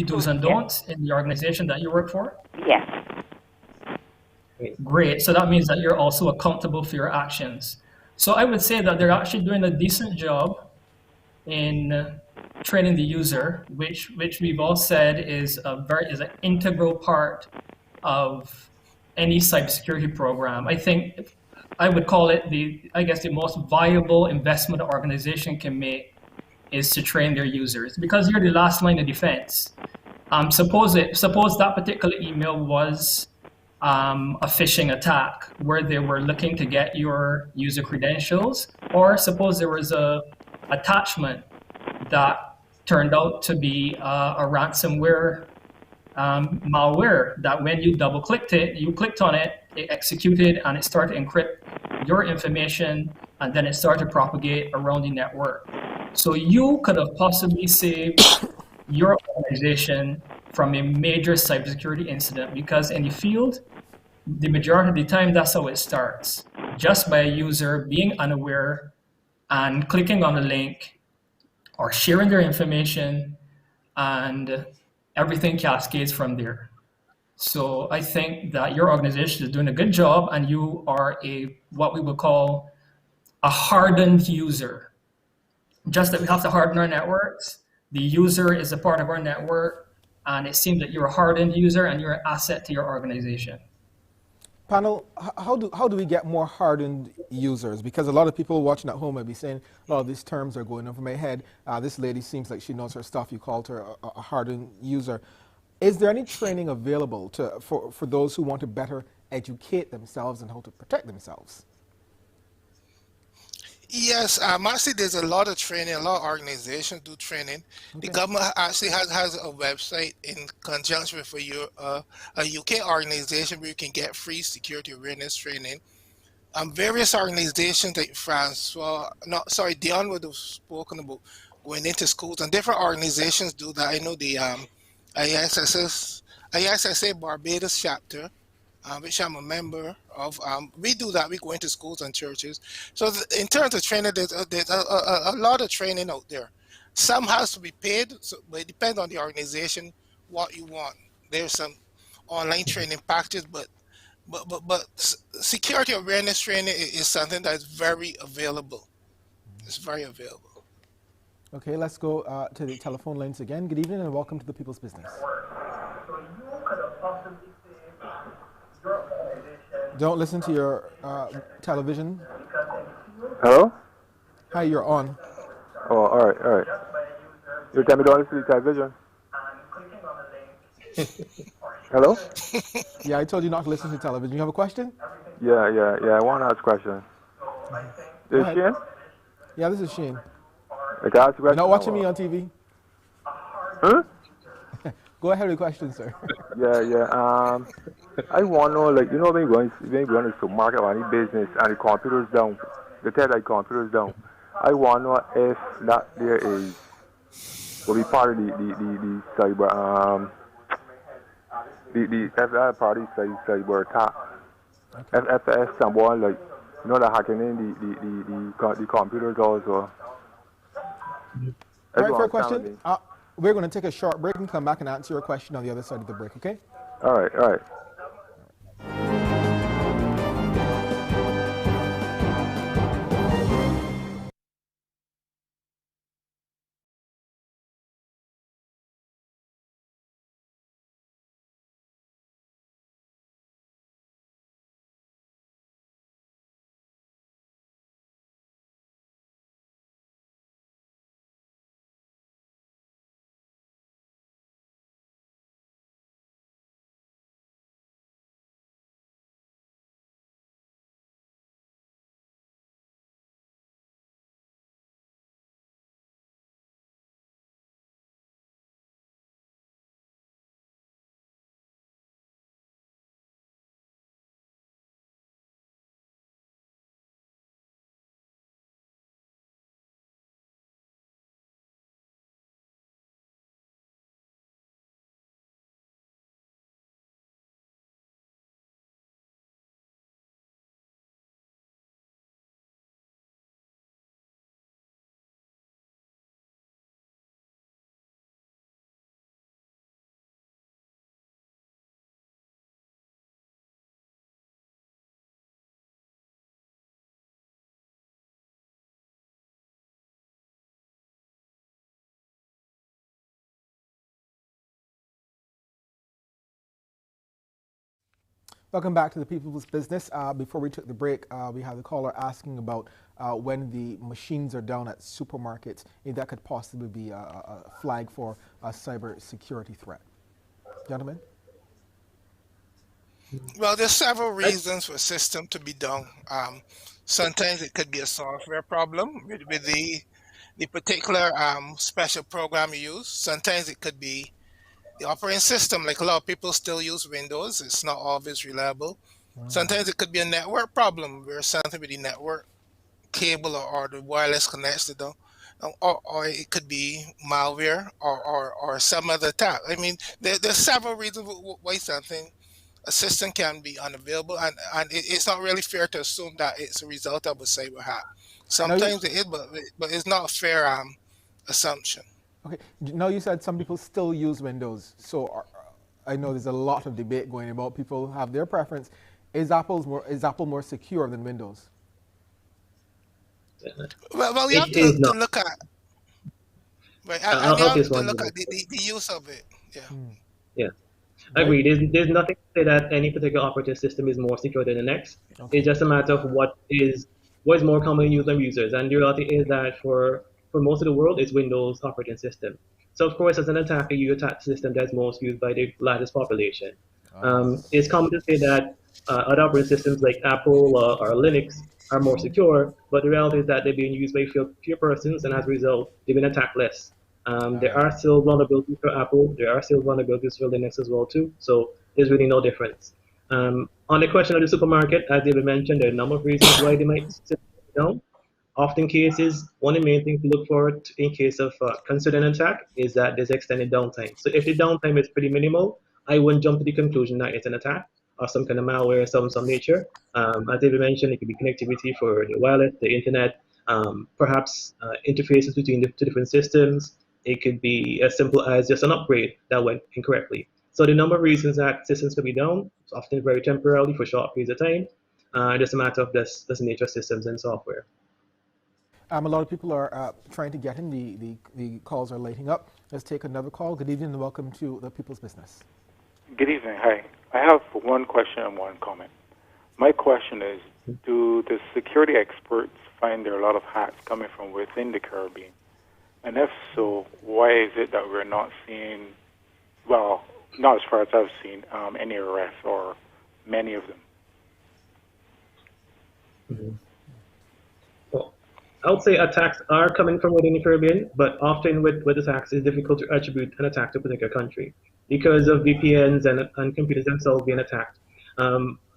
do's and don'ts in the organization that you work for? Yes. Great. So that means that you're also accountable for your actions. So I would say that they're actually doing a decent job in training the user, which we've all said is an integral part of any cybersecurity program. I think I would call it the most viable investment an organization can make is to train their users, because you're the last line of defense. Suppose that particular email was a phishing attack where they were looking to get your user credentials, or suppose there was a attachment that turned out to be a ransomware malware that when you clicked on it, it executed and it started to encrypt your information, and then it started to propagate around the network. So you could have possibly saved your organization from a major cybersecurity incident, because in the field, the majority of the time, that's how it starts. Just by a user being unaware and clicking on a link or sharing their information, and everything cascades from there. So I think that your organization is doing a good job, and you are what we would call a hardened user. Just that we have to harden our networks. The user is a part of our network, and it seems that you're a hardened user and you're an asset to your organization. Panel, how do we get more hardened users? Because a lot of people watching at home might be saying, a lot of these terms are going over my head. This lady seems like she knows her stuff. You called her a hardened user. Is there any training available for those who want to better educate themselves and how to protect themselves? Yes, actually, there's a lot of training. A lot of organizations do training. The government actually has a website in conjunction with a UK organization where you can get free security awareness training. Various organizations like Francois, no, sorry, Dion would have spoken about going into schools, and different organizations do that. I know the ISSA Barbados chapter, which I'm a member of. We do that. We go into schools and churches. So in terms of training, there's a lot of training out there. Some has to be paid, but it depends on the organization what you want. There's some online training packages, but security awareness training is something that's very available. It's very available. Okay, let's go to the telephone lines again. Good evening and welcome to the People's Business. Don't listen to your television. Hello? Hi, you're on. Oh, all right. You tell me don't listen to the television. Hello? Yeah, I told you not to listen to television. You have a question? Yeah. I want to ask a question. Is Shane? Yeah, this is Shane. I can ask a question. You're not watching me on TV? Huh? Go ahead with the question, sir. Yeah. I want to know, like, you know, when you go to the supermarket or any business and the computer's down, they tell the computer's down. I want to know if that there will be part of the cyber, if that part of the cyber attack. Okay. If someone, like, you know, they're hacking in the computers also. All right, fair question. We're going to take a short break and come back and answer your question on the other side of the break, okay? All right. Welcome back to the People's Business. Before we took the break, we had the caller asking about when the machines are down at supermarkets, if that could possibly be a flag for a cyber security threat. Gentlemen? Well, there's several reasons for a system to be down. Sometimes it could be a software problem with the particular special program you use. Sometimes it could be the operating system. Like a lot of people still use Windows. It's not always reliable. Sometimes it could be a network problem where something with the network cable or the wireless connection, or it could be malware or some other attack. I mean, there's several reasons why something a system can be unavailable, and it's not really fair to assume that it's a result of a cyber hack. Sometimes it is, but it's not a fair assumption. Okay. Now you said some people still use Windows. So I know there's a lot of debate going about. People have their preference. Is Apple more secure than Windows? Well, you have It is to not. look at right, and you I'll have just to one look minute. at the use of it. Yeah. Yeah, I Right? agree. There's nothing to say that any particular operating system is more secure than the next. Okay. It's just a matter of what is more commonly used by users. And the reality is that for most of the world, it's Windows operating system. So of course, as an attacker, you attack the system that's most used by the largest population. It's common to say that other operating systems like Apple or Linux are more secure, but the reality is that they're being used by fewer persons, and as a result, they've been attacked less. There are still vulnerabilities for Apple. There are still vulnerabilities for Linux as well too. So there's really no difference. On the question of the supermarket, as David mentioned, there are a number of reasons why they might sit down. Often cases, one of the main things to look for in case of considered an attack is that there's extended downtime. So if the downtime is pretty minimal, I wouldn't jump to the conclusion that it's an attack or some kind of malware of some nature. As David mentioned, it could be connectivity for the wireless, the internet, perhaps interfaces between the two different systems. It could be as simple as just an upgrade that went incorrectly. So the number of reasons that systems could be down is often very temporarily for short periods of time. Just a matter of this nature of systems and software. A lot of people are trying to get in. The calls are lighting up. Let's take another call. Good evening and welcome to the People's Business. Good evening. Hi. I have one question and one comment. My question is, do the security experts find there are a lot of hacks coming from within the Caribbean? And if so, why is it that we're not seeing, well, not as far as I've seen, any arrests or many of them? Well, I would say attacks are coming from within the Caribbean, but often with attacks, it's difficult to attribute an attack to a particular country because of VPNs and computers themselves being attacked.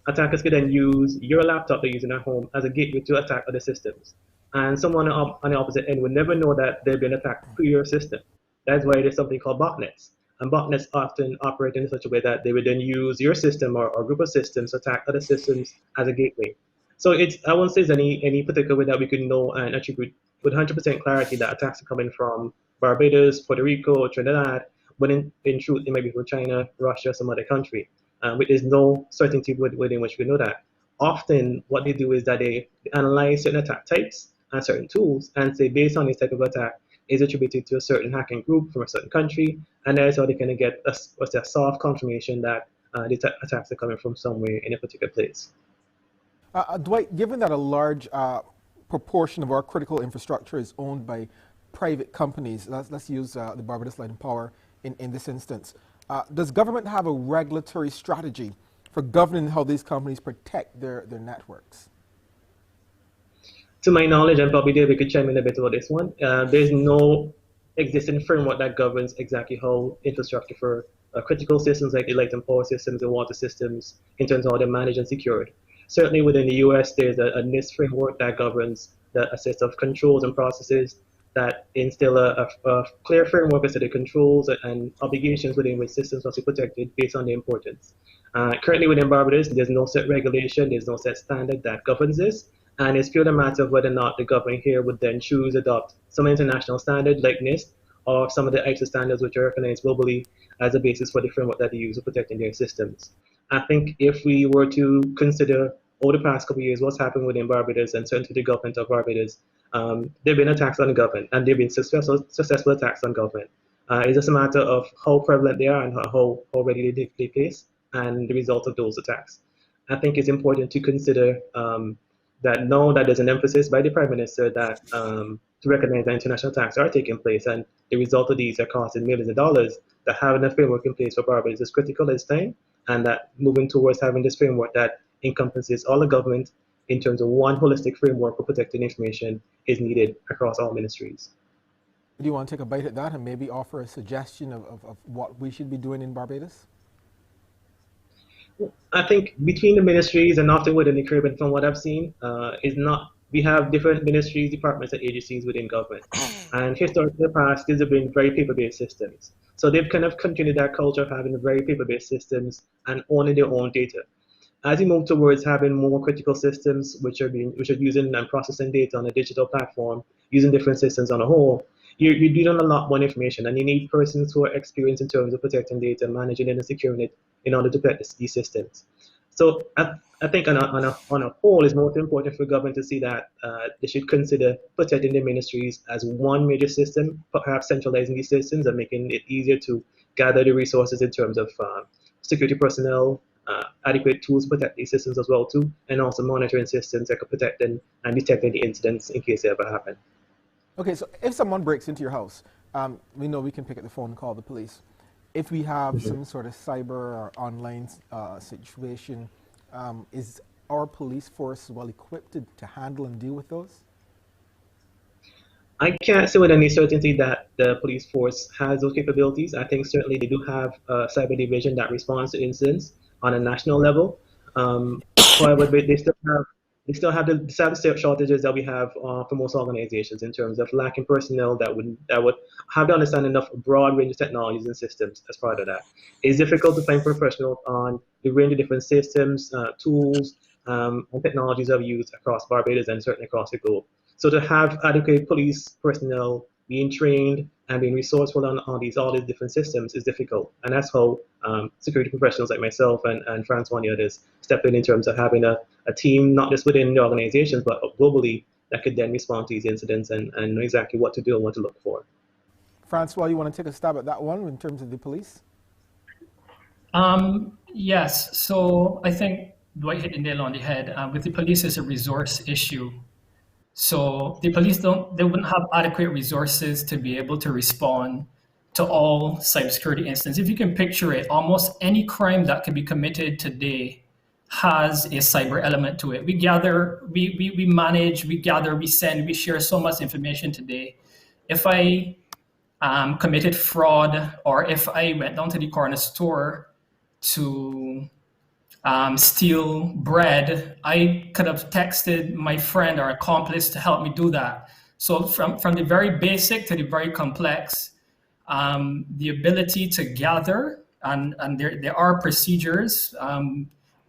Attackers could then use your laptop they're using at home as a gateway to attack other systems. And someone on the opposite end would never know that they've been attacked through your system. That's why there's something called botnets. And botnets often operate in such a way that they would then use your system or group of systems to attack other systems as a gateway. So I won't say there's any particular way that we could know and attribute with 100% clarity that attacks are coming from Barbados, Puerto Rico, Trinidad, but in truth, it might be from China, Russia, some other country. But there's no certainty within which we know that. Often, what they do is that they analyze certain attack types and certain tools and say, based on this type of attack, is attributed to a certain hacking group from a certain country, and that's how they kind of get a soft confirmation that the attacks are coming from somewhere in a particular place. Dwight, given that a large proportion of our critical infrastructure is owned by private companies, let's use the Barbados Light and Power in this instance, does government have a regulatory strategy for governing how these companies protect their networks? To my knowledge, and probably David could chime in a bit about this one, there's no existing framework that governs exactly how infrastructure for critical systems like the light and power systems and water systems in terms of how they're managed and secured. Certainly within the US, there's a NIST framework that governs a set of controls and processes that instill a clear framework as to the controls and obligations within which systems must be protected based on their importance. Currently within Barbados, there's no set regulation, there's no set standard that governs this, and it's purely a matter of whether or not the government here would then choose to adopt some international standard like NIST or some of the ISO standards which are recognized globally as a basis for the framework that they use for protecting their systems. I think if we were to consider over the past couple of years what's happened within Barbados and certainly the government of Barbados, there have been attacks on the government and there have been successful attacks on government. It's just a matter of how prevalent they are and how ready they take place and the result of those attacks. I think it's important to consider that now that there's an emphasis by the Prime Minister that to recognize that international attacks are taking place and the result of these are costing millions of dollars, that having a framework in place for Barbados is critical at this time, and that moving towards having this framework that encompasses all the government in terms of one holistic framework for protecting information is needed across all ministries. Do you want to take a bite at that and maybe offer a suggestion of what we should be doing in Barbados? I think between the ministries and often within the Caribbean, from what I've seen, we have different ministries, departments, and agencies within government. And historically in the past, these have been very paper-based systems. So they've kind of continued that culture of having very paper-based systems and owning their own data. As we move towards having more critical systems which are using and processing data on a digital platform, using different systems on a whole, you're dealing on a lot more information, and you need persons who are experienced in terms of protecting data, managing it, and securing it in order to protect these systems. So I think on a whole, it's most important for government to see that they should consider protecting their ministries as one major system, perhaps centralizing these systems and making it easier to gather the resources in terms of security personnel, adequate tools to protect these systems as well too, and also monitoring systems that could protect them and detecting the incidents in case they ever happen. Okay, so if someone breaks into your house, we know we can pick up the phone and call the police. If we have some sort of cyber or online situation, is our police force well equipped to handle and deal with those? I can't say with any certainty that the police force has those capabilities. I think certainly they do have a cyber division that responds to incidents on a national level. However, they still have the cyber shortages that we have for most organizations in terms of lacking personnel that would have the understanding of a broad range of technologies and systems as part of that. It's difficult to find professionals on the range of different systems, tools, and technologies that we use across Barbados and certainly across the globe. So to have adequate police personnel being trained and being resourceful on all these different systems is difficult. And that's how security professionals like myself and Francois and the others step in terms of having a team, not just within the organizations, but globally, that could then respond to these incidents and know exactly what to do and what to look for. Francois, you want to take a stab at that one in terms of the police? Yes, so I think Dwight hit the nail on the head. With the police, it's a resource issue. So the police they wouldn't have adequate resources to be able to respond to all cybersecurity incidents. If you can picture it, almost any crime that could be committed today has a cyber element to it. We gather, we manage, we gather, we send, we share so much information today. If I committed fraud, or if I went down to the corner store to steal bread, I could have texted my friend or accomplice to help me do that. So from the very basic to the very complex, the ability to gather, and there are procedures,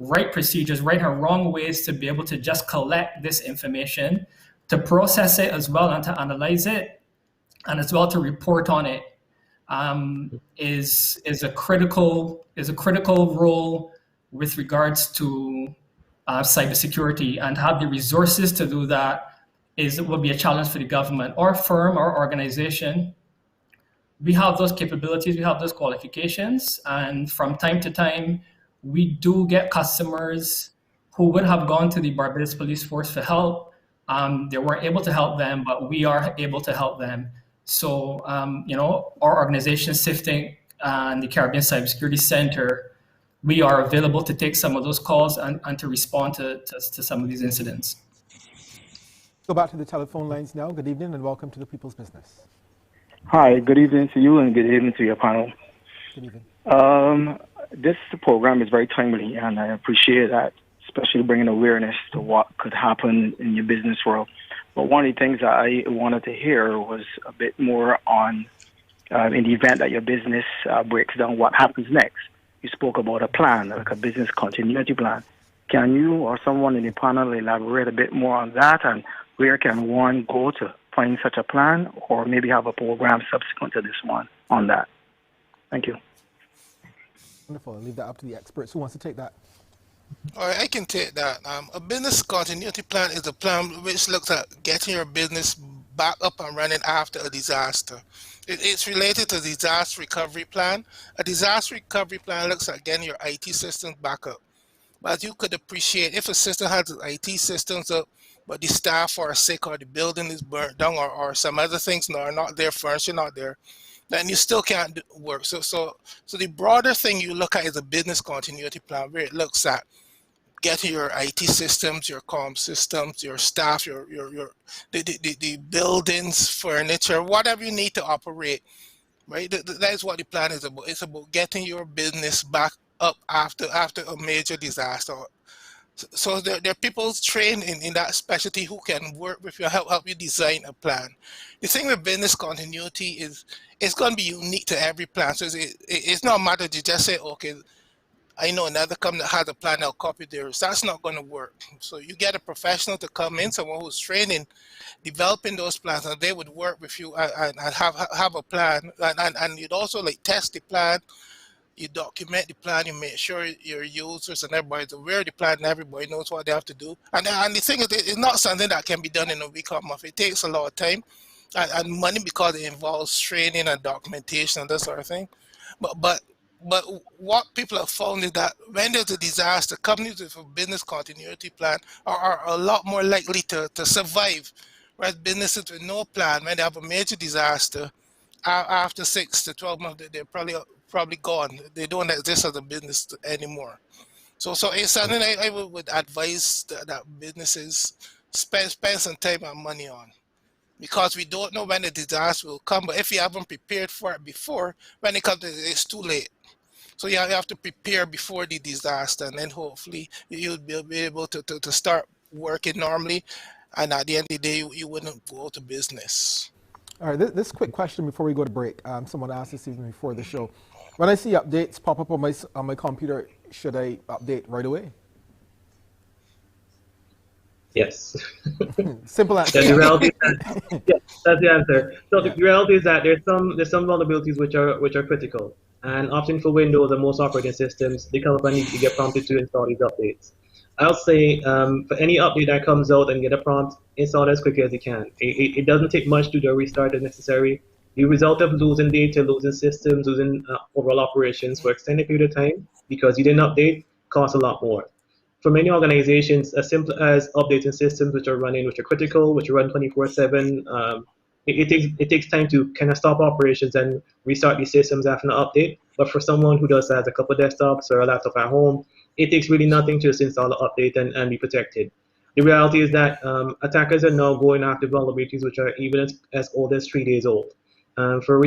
right or wrong ways to be able to just collect this information, to process it as well and to analyze it, and as well to report on it, is a critical role with regards to cybersecurity, and have the resources to do that will be a challenge for the government or firm or organization. We have those capabilities, we have those qualifications, and from time to time, we do get customers who would have gone to the Barbados Police Force for help. They weren't able to help them, but we are able to help them. So, our organization, SIFTINC and the Caribbean Cybersecurity Center, we are available to take some of those calls and to respond to some of these incidents. Go back to the telephone lines now. Good evening and welcome to the People's Business. Hi, good evening to you and good evening to your panel. Good evening. This program is very timely and I appreciate that, especially bringing awareness to what could happen in your business world. But one of the things that I wanted to hear was a bit more on, in the event that your business breaks down, what happens next. You spoke about a plan, like a business continuity plan. Can you or someone in the panel elaborate a bit more on that, and where can one go to find such a plan, or maybe have a program subsequent to this one on that? Thank you. Wonderful. I'll leave that up to the experts. Who wants to take that? All right, I can take that. A business continuity plan is a plan which looks at getting your business back up and running after a disaster. It's related to disaster recovery plan. A disaster recovery plan looks at getting your IT systems back up. But as you could appreciate, if a system has its IT systems up, but the staff are sick or the building is burnt down or some other things are not there, furniture not there, then you still can't work. So the broader thing you look at is a business continuity plan, where it looks at getting your IT systems, your comm systems, your staff, the buildings, furniture, whatever you need to operate, right? That is what the plan is about. It's about getting your business back up after a major disaster. So there are people trained in that specialty who can work with you, help you design a plan. The thing with business continuity is it's going to be unique to every plan. So it's not a matter to just say, okay, I know another company that has a plan, I'll copy theirs. That's not going to work. So you get a professional to come in, someone who's training, developing those plans, and they would work with you and have a plan, and you'd also like test the plan. You document the plan, you make sure your users and everybody's aware of the plan and everybody knows what they have to do. And the thing is, it's not something that can be done in a week or a month. It takes a lot of time and money because it involves training and documentation and that sort of thing. But but what people have found is that when there's a disaster, companies with a business continuity plan are a lot more likely to survive, whereas businesses with no plan, when they have a major disaster, after 6 to 12 months, they're probably gone. They don't exist as a business anymore. So it's something I would advise that businesses spend some time and money on, because we don't know when the disaster will come. But if you haven't prepared for it before, when it comes, it's too late. So you have to prepare before the disaster, and then hopefully you'll be able to start working normally, and at the end of the day, you wouldn't go to business. All right, this quick question before we go to break. Someone asked this even before the show. When I see updates pop up on my computer, should I update right away? Yes. Simple answer. The reality is that, yes, that's the answer. So the reality is that there's some vulnerabilities which are critical, and often for Windows and most operating systems, the developer needs to get prompted to install these updates. I'll say for any update that comes out and get a prompt, install it as quickly as you can. It doesn't take much to do a restart if necessary. The result of losing data, losing systems, losing overall operations for extended period of time because you didn't update costs a lot more. For many organizations, as simple as updating systems which are running, which are critical, which run 24/7, it takes time to kind of stop operations and restart these systems after an update. But for someone who does has a couple of desktops or a laptop at home, it takes really nothing to just install the update and be protected. The reality is that attackers are now going after vulnerabilities which are even as old as 3 days old. For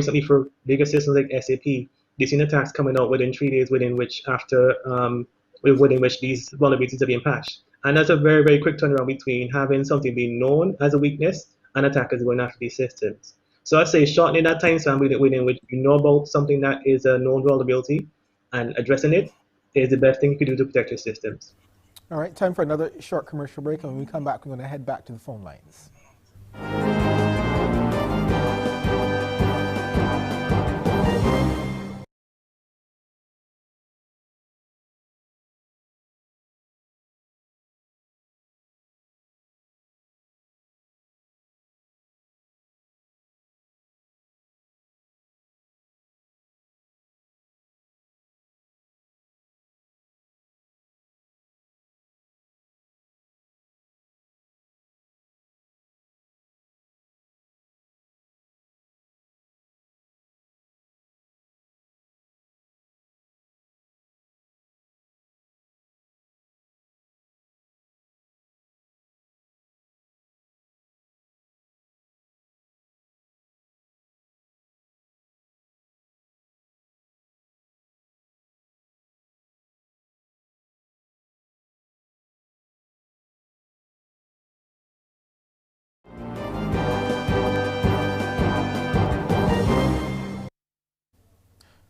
bigger systems like SAP, they've seen attacks coming out within 3 days, within which these vulnerabilities are being patched. And that's a very, very quick turnaround between having something being known as a weakness and attackers going after these systems. So I'd say shortening that time span within which you know about something that is a known vulnerability and addressing it is the best thing you can do to protect your systems. All right, time for another short commercial break, and when we come back, we're going to head back to the phone lines.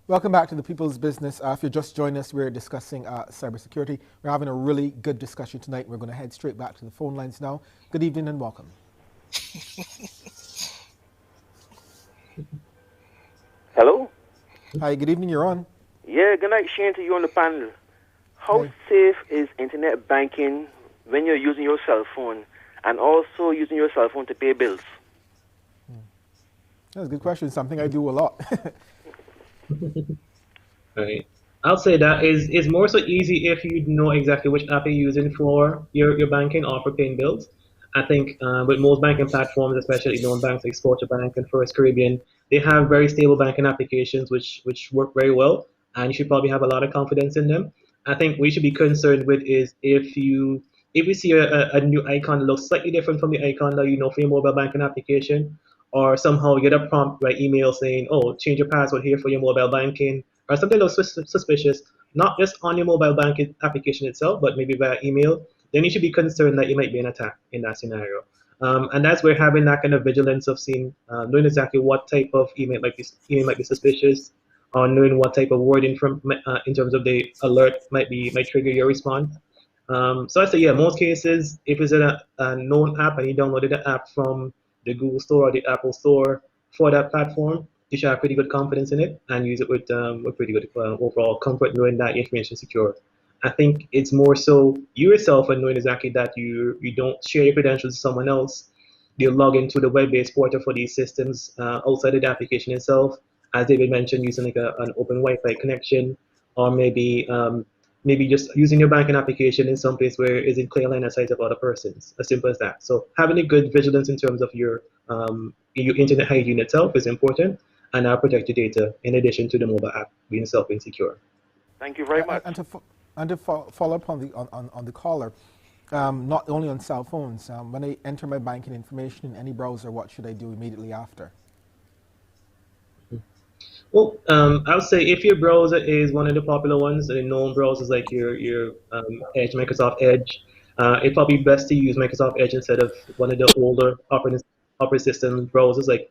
Welcome back to the People's Business. If you're just joining us, we're discussing cybersecurity. We're having a really good discussion tonight. We're going to head straight back to the phone lines now. Good evening and welcome. Hello? Hi, good evening. You're on. Yeah, good night, Shane, to you on the panel. How safe is internet banking when you're using your cell phone and also using your cell phone to pay bills? That's a good question. Something I do a lot. Right. I'll say that is more so easy if you know exactly which app you're using for your banking or for paying bills. I think with most banking platforms, especially known banks like Scotiabank and First Caribbean, they have very stable banking applications which work very well, and you should probably have a lot of confidence in them. I think we should be concerned with is if we see a new icon that looks slightly different from the icon that you know for your mobile banking application, or somehow you get a prompt by email saying, oh, change your password here for your mobile banking, or something that looks suspicious, not just on your mobile banking application itself, but maybe via email, then you should be concerned that you might be an attack in that scenario. And that's where having that kind of vigilance of seeing, knowing exactly what type of email might be suspicious, or knowing what type of wording from in terms of the alert might trigger your response. So I say, yeah, most cases, if it's a known app and you downloaded the app from the Google Store or the Apple Store for that platform, you should have pretty good confidence in it and use it with pretty good overall comfort knowing that information is secure. I think it's more so you yourself and knowing exactly that you don't share your credentials with someone else. You log into the web-based portal for these systems outside of the application itself, as David mentioned, using like an open Wi-Fi connection, or maybe just using your banking application in some place where it's in clear line of sight of other persons. As simple as that. So having a good vigilance in terms of your internet hygiene itself is important, and now protect your data in addition to the mobile app being self-insecure. Thank you very much. And to follow up on the caller, not only on cell phones, when I enter my banking information in any browser, what should I do immediately after? Well, I would say if your browser is one of the popular ones, the known browsers like your Edge, Microsoft Edge, it's probably best to use Microsoft Edge instead of one of the older operating system browsers like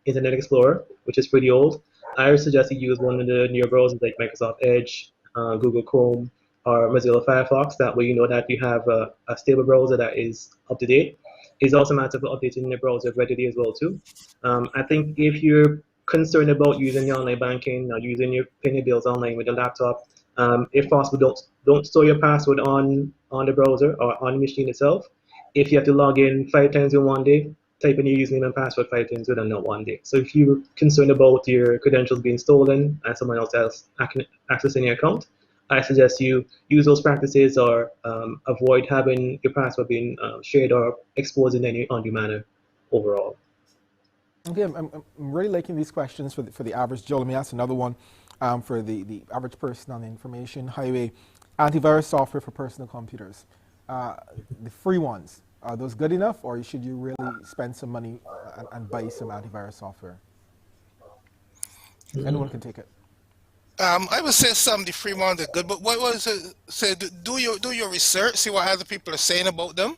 Internet Explorer, which is pretty old. I would suggest you use one of the newer browsers like Microsoft Edge, Google Chrome, or Mozilla Firefox. That way you know that you have a stable browser that is up to date. It's also a matter of updating your browser regularly as well too. I think if you're concerned about using your online banking or using your paying your bills online with your laptop, if possible, don't store your password on the browser or on the machine itself. If you have to log in 5 times in one day, type in your username and password 5 times within that one day. So if you're concerned about your credentials being stolen and someone else accessing your account, I suggest you use those practices or avoid having your password being shared or exposed in any undue manner overall. Okay, I'm really liking these questions for the average Joe. Let me ask another one for the average person on the information highway. Antivirus software for personal computers. The free ones, are those good enough, or should you really spend some money and buy some antivirus software? Anyone can take it. I would say some of the free ones are good, but what was it? Say do your research, see what other people are saying about them.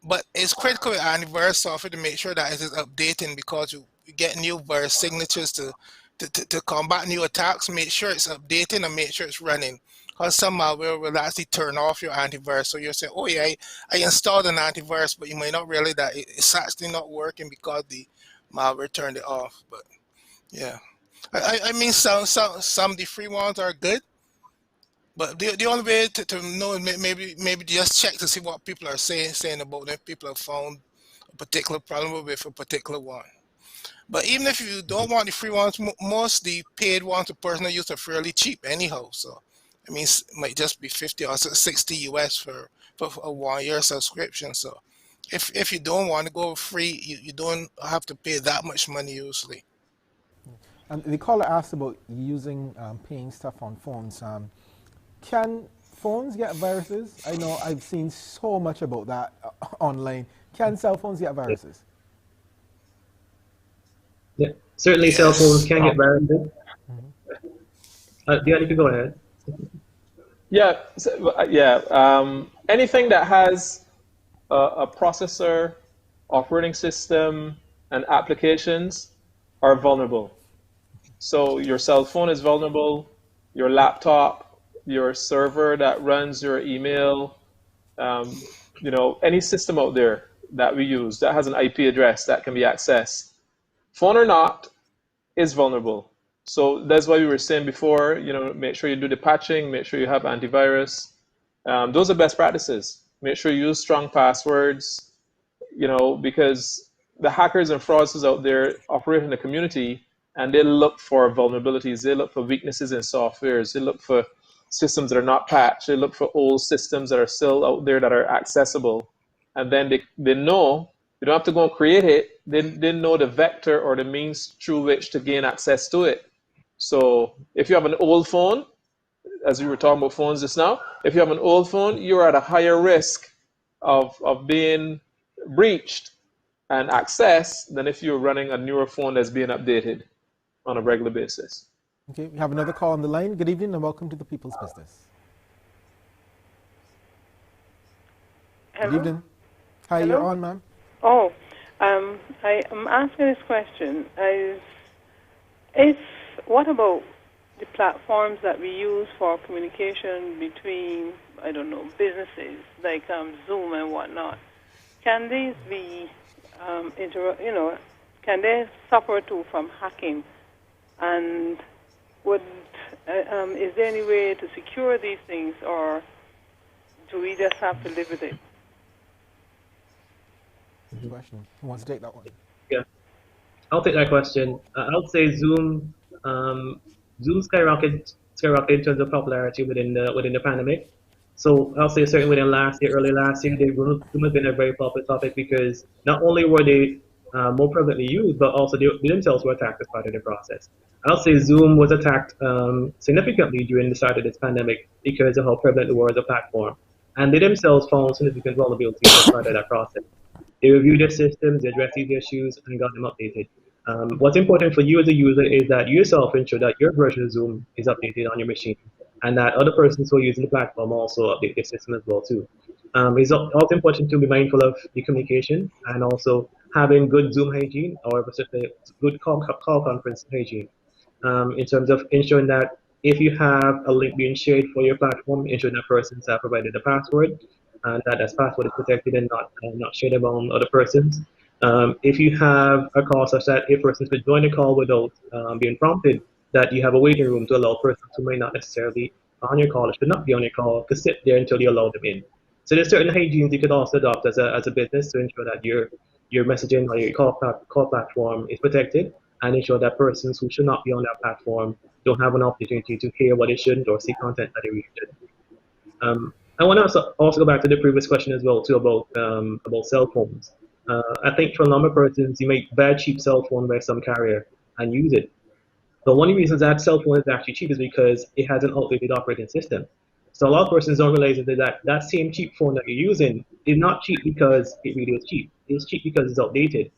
But it's critical with antivirus software to make sure that it is updating because you get new virus signatures to combat new attacks. Make sure it's updating and make sure it's running. Because some malware will actually turn off your antivirus. So you're saying, oh yeah, I installed an antivirus, but you might not realize that it's actually not working because the malware turned it off. But yeah, I mean some of the free ones are good. But the only way to know is maybe just check to see what people are saying about them. People have found a particular problem with a particular one. But even if you don't want the free ones, most the paid ones for personal use are fairly cheap anyhow. So I mean, it might just be 50 or 60 US for a 1 year subscription. So if you don't want to go free, you don't have to pay that much money usually. And the caller asked about using paying stuff on phones. Can phones get viruses? I know I've seen so much about that online. Can cell phones get viruses? Yeah, certainly cell phones can get viruses. Yeah, you can go ahead. Yeah, anything that has a processor, operating system, and applications are vulnerable. So your cell phone is vulnerable, your laptop, your server that runs your email, any system out there that we use that has an IP address that can be accessed, phone or not, is vulnerable. So that's why we were saying before, make sure you do the patching, make sure you have antivirus. Those are best practices. Make sure you use strong passwords, because the hackers and fraudsters out there operate in the community and they look for vulnerabilities. They look for weaknesses in softwares. They look for systems that are not patched. They look for old systems that are still out there that are accessible. And then they know, you don't have to go and create it. They know the vector or the means through which to gain access to it. So if you have an old phone, as we were talking about phones just now, if you have an old phone, you're at a higher risk of being breached and accessed than if you're running a newer phone that's being updated on a regular basis. Okay, we have another call on the line. Good evening and welcome to the People's Business. Hello? Good evening. Hi, Hello? you're on, ma'am. Oh, I am asking this question. If what about the platforms that we use for communication between, I don't know, businesses like Zoom and whatnot? Can these be, can they suffer too from hacking? And is there any way to secure these things, or do we just have to live with it? Good question. Who wants to take that one? Yeah, I'll take that question. I would say Zoom skyrocketed in terms of popularity within the pandemic. So I'll say certainly within early last year, Zoom has been a very popular topic because not only were they more prevalently used, but also they themselves were attacked as part of the process. I'll say Zoom was attacked significantly during the start of this pandemic because of how prevalent it was as a platform, and they themselves found significant vulnerabilities as part of that process. They reviewed their systems, they addressed these issues, and got them updated. What's important for you as a user is that you yourself ensure that your version of Zoom is updated on your machine, and that other persons who are using the platform also update their system as well too. It's also important to be mindful of the communication and also having good Zoom hygiene, or good call conference hygiene, in terms of ensuring that if you have a link being shared for your platform, ensuring that persons have provided a password and that password is protected and not shared among other persons. If you have a call such that a person could join the call without being prompted, that you have a waiting room to allow persons who may not necessarily on your call or should not be on your call to sit there until you allow them in. So there's certain hygienes you could also adopt as a business to ensure that your messaging or your call platform is protected, and ensure that persons who should not be on that platform don't have an opportunity to hear what they shouldn't or see content that they really shouldn't. I want to also go back to the previous question as well too about cell phones. I think for a number of persons, you make buy a cheap cell phone by some carrier and use it. But one of the reasons that cell phone is actually cheap is because it has an outdated operating system. So a lot of persons don't realize that same cheap phone that you're using is not cheap because it really is cheap. It's cheap because it's outdated.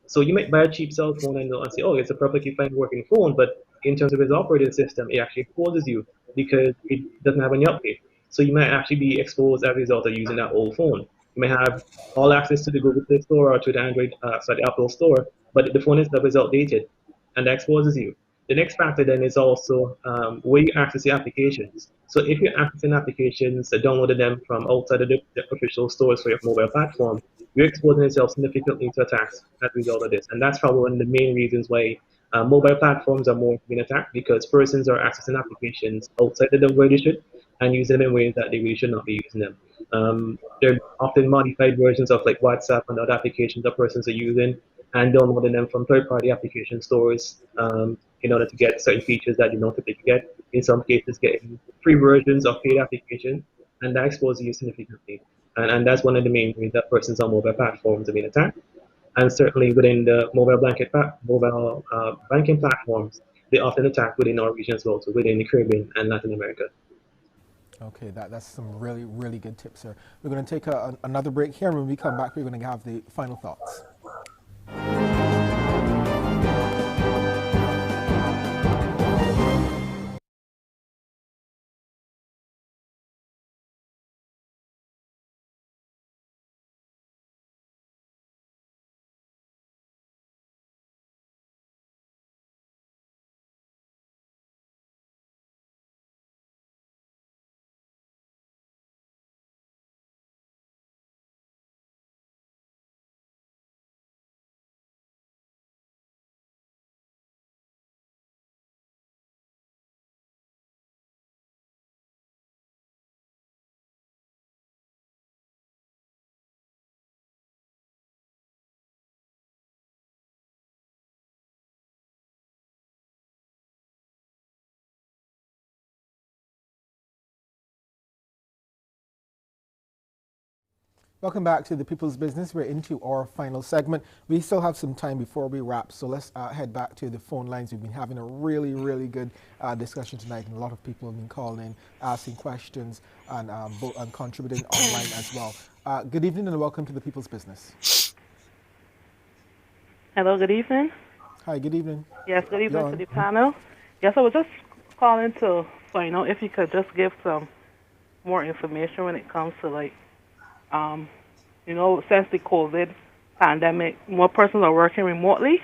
So you might buy a cheap cell phone and say, oh, it's a perfectly fine working phone, but in terms of its operating system, it actually exposes you because it doesn't have any update. So you might actually be exposed as a result of using that old phone. You may have all access to the Google Play Store or to the the Apple Store, but the phone itself is outdated, and that exposes you. The next factor then is also where you access your applications. So if you're accessing applications, downloading them from outside of the official stores for your mobile platform, you're exposing yourself significantly to attacks as a result of this. And that's probably one of the main reasons why mobile platforms are more being attacked, because persons are accessing applications outside of the way they should and using them in ways that they really should not be using them. They're often modified versions of like WhatsApp and other applications that persons are using and downloading them from third-party application stores in order to get certain features that you don't typically get. In some cases, getting free versions of paid applications, and that exposes you significantly. And that's one of the main ways that persons on mobile platforms are being attacked. And certainly within the mobile banking platforms, they often attack within our region as well, so within the Caribbean and Latin America. Okay, that's some really, really good tips, sir. We're going to take another break here, and when we come back, we're going to have the final thoughts. Welcome back to the People's Business. We're into our final segment. We still have some time before we wrap, so let's head back to the phone lines. We've been having a really, really good discussion tonight, and a lot of people have been calling in, asking questions, and contributing online as well. Good evening and welcome to the People's Business. Hello, good evening. Hi, good evening. Yes, good evening to the panel. Yes, I was just calling to find out if you could just give some more information when it comes to since the COVID pandemic, more persons are working remotely.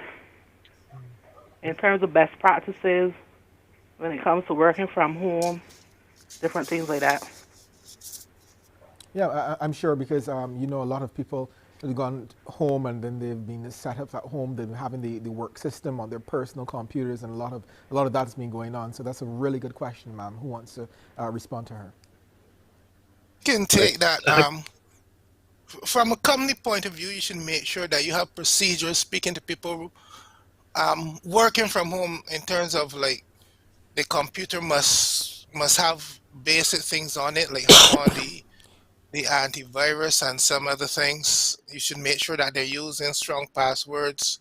in terms of best practices when it comes to working from home, different things like that. Yeah, I'm sure because a lot of people have gone home and then they've been set up at home. They've been having the work system on their personal computers, and a lot of that's been going on. So that's a really good question, ma'am. Who wants to respond to her? Can take that. From a company point of view, you should make sure that you have procedures speaking to people working from home in terms of like the computer must have basic things on it, like have on the antivirus and some other things. You should make sure that they're using strong passwords.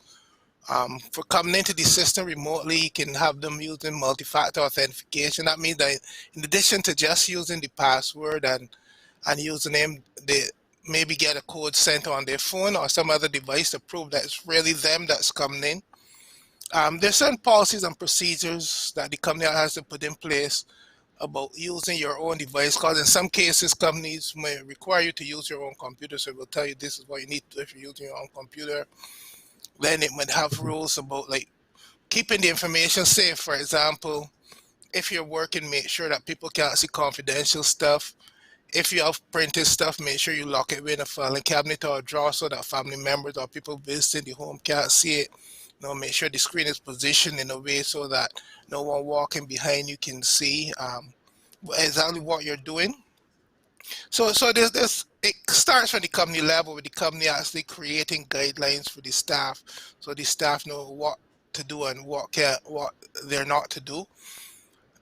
For coming into the system remotely, you can have them using multi-factor authentication. That means that in addition to just using the password and username, they maybe get a code sent on their phone or some other device to prove that it's really them that's coming in. There's certain policies and procedures that the company has to put in place about using your own device, because in some cases companies may require you to use your own computer, so it will tell you this is what you need to do if you're using your own computer. Then it might have rules about like keeping the information safe. For example, if you're working, make sure that people can't see confidential stuff. If you have printed stuff, make sure you lock it in a filing cabinet or a drawer so that family members or people visiting the home can't see it. Make sure the screen is positioned in a way so that no one walking behind you can see exactly what you're doing. So there's it starts from the company level with the company actually creating guidelines for the staff, so the staff know what to do and what they're not to do.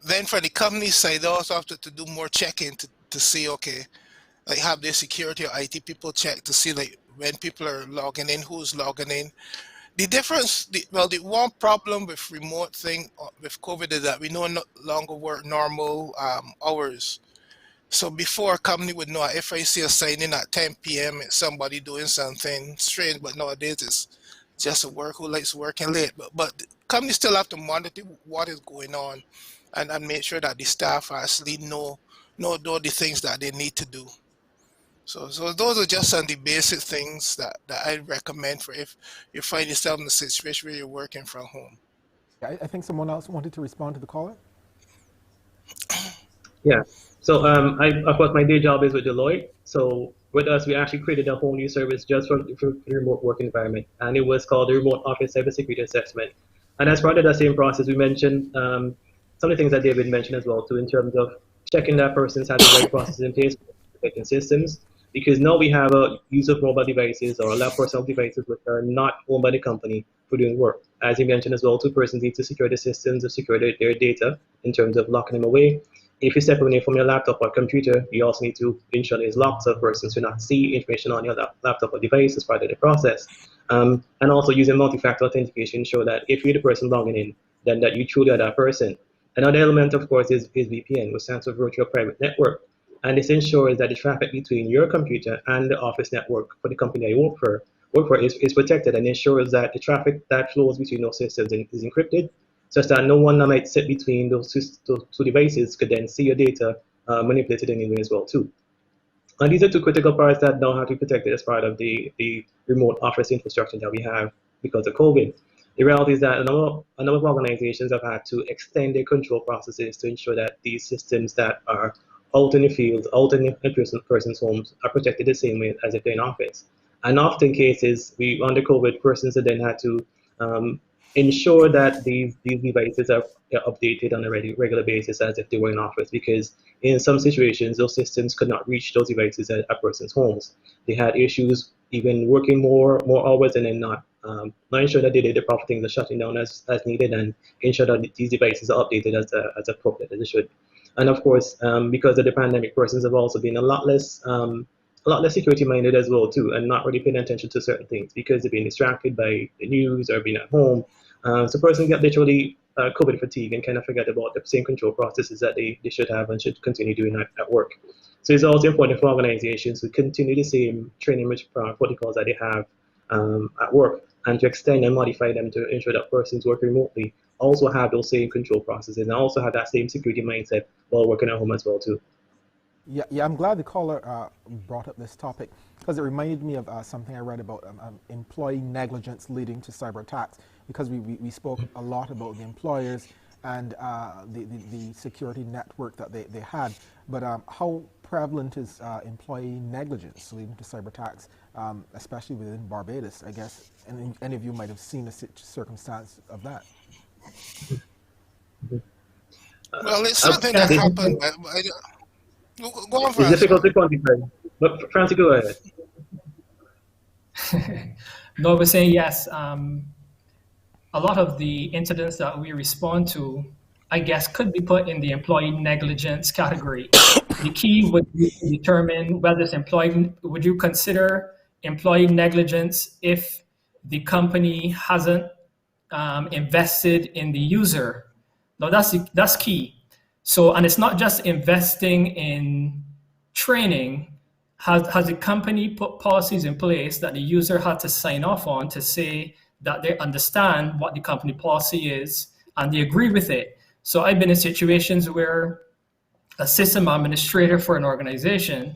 Then for the company side, they also have to do more checking to see, okay, like have their security or IT people check to see like when people are logging in, who's logging in. The difference, the one problem with remote thing with COVID is that we no longer work normal hours. So before a company would know if I see a sign in at 10 p.m. it's somebody doing something strange, but nowadays it's just a worker who likes working late. But companies still have to monitor what is going on and make sure that the staff actually know the things that they need to do. So those are just some of the basic things that I recommend for if you find yourself in a situation where you're working from home. I think someone else wanted to respond to the caller. Yeah. So of course, my day job is with Deloitte. So with us, we actually created a whole new service just for the remote work environment, and it was called the Remote Office Cybersecurity Assessment. And as part of that same process, we mentioned some of the things that David mentioned as well too, in terms of checking that person's had the right processes in place, protecting systems. Because now we have a use of mobile devices or lab personal devices which are not owned by the company for doing work. As you mentioned as well, two persons need to secure the systems or secure their data in terms of locking them away. If you step away from your laptop or computer, you also need to ensure there's locked so persons do not see information on your laptop or device as part of the process. And also using multi-factor authentication ensure that if you're the person logging in, then that you truly are that person. Another element, of course, is VPN, which stands for Virtual Private Network. And this ensures that the traffic between your computer and the office network for the company you work for is protected, and ensures that the traffic that flows between those systems is encrypted, such that no one that might sit between those two devices could then see your data manipulated anyway as well too. And these are two critical parts that now have to be protected as part of the remote office infrastructure that we have because of COVID. The reality is that a number of organizations have had to extend their control processes to ensure that these systems that are out in the field, out in the person's homes, are protected the same way as if they're in office. And often cases, under COVID, persons have then had to ensure that these devices are updated on a regular basis as if they were in office, because in some situations those systems could not reach those devices at persons' homes. They had issues even working more hours and then not ensure that they did the proper things, are shutting down as needed, and ensure that these devices are updated as appropriate as they should. And of course, because of the pandemic, persons have also been a lot less security minded as well too, and not really paying attention to certain things because they've been distracted by the news or being at home. So persons get literally COVID fatigue and kind of forget about the same control processes that they should have and should continue doing at work. So it's also important for organizations to continue the same training protocols that they have at work, and to extend and modify them to ensure that persons working remotely also have those same control processes and also have that same security mindset while working at home as well too. Yeah, I'm glad the caller brought up this topic because it reminded me of something I read about employee negligence leading to cyber attacks. Because we spoke a lot about the employers and the security network that they had, but how prevalent is employee negligence leading to cyber attacks, especially within Barbados, I guess, and any of you might have seen a circumstance of that. Well, it's something that happened. Go on, Francis. It's difficult to quantify. But Francis, go ahead. No, I was saying yes. A lot of the incidents that we respond to, I guess, could be put in the employee negligence category. The key would be to determine whether it's would you consider employee negligence if the company hasn't invested in the user? Now that's key. So, and it's not just investing in training. Has the company put policies in place that the user had to sign off on to say that they understand what the company policy is and they agree with it? So I've been in situations where a system administrator for an organization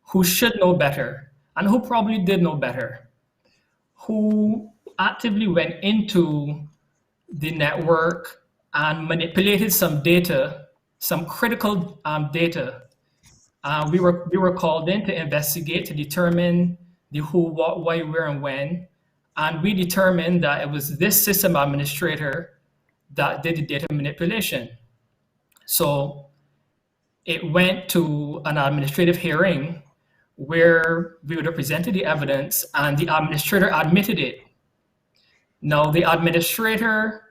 who should know better and who probably did know better, who actively went into the network and manipulated some data, some critical data. We were called in to investigate, to determine the who, what, why, where, and when. And we determined that it was this system administrator that did the data manipulation. So it went to an administrative hearing where we would have presented the evidence and the administrator admitted it. Now, the administrator,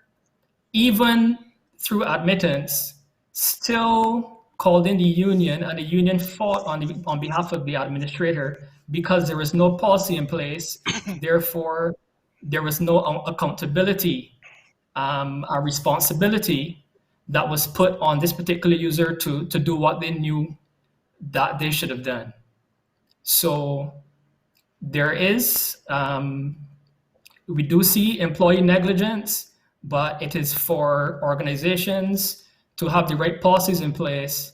even through admittance, still called in the union, and the union fought on behalf of the administrator because there was no policy in place. Therefore, there was no accountability or responsibility that was put on this particular user to do what they knew that they should have done. So there is, we do see employee negligence, but it is for organizations to have the right policies in place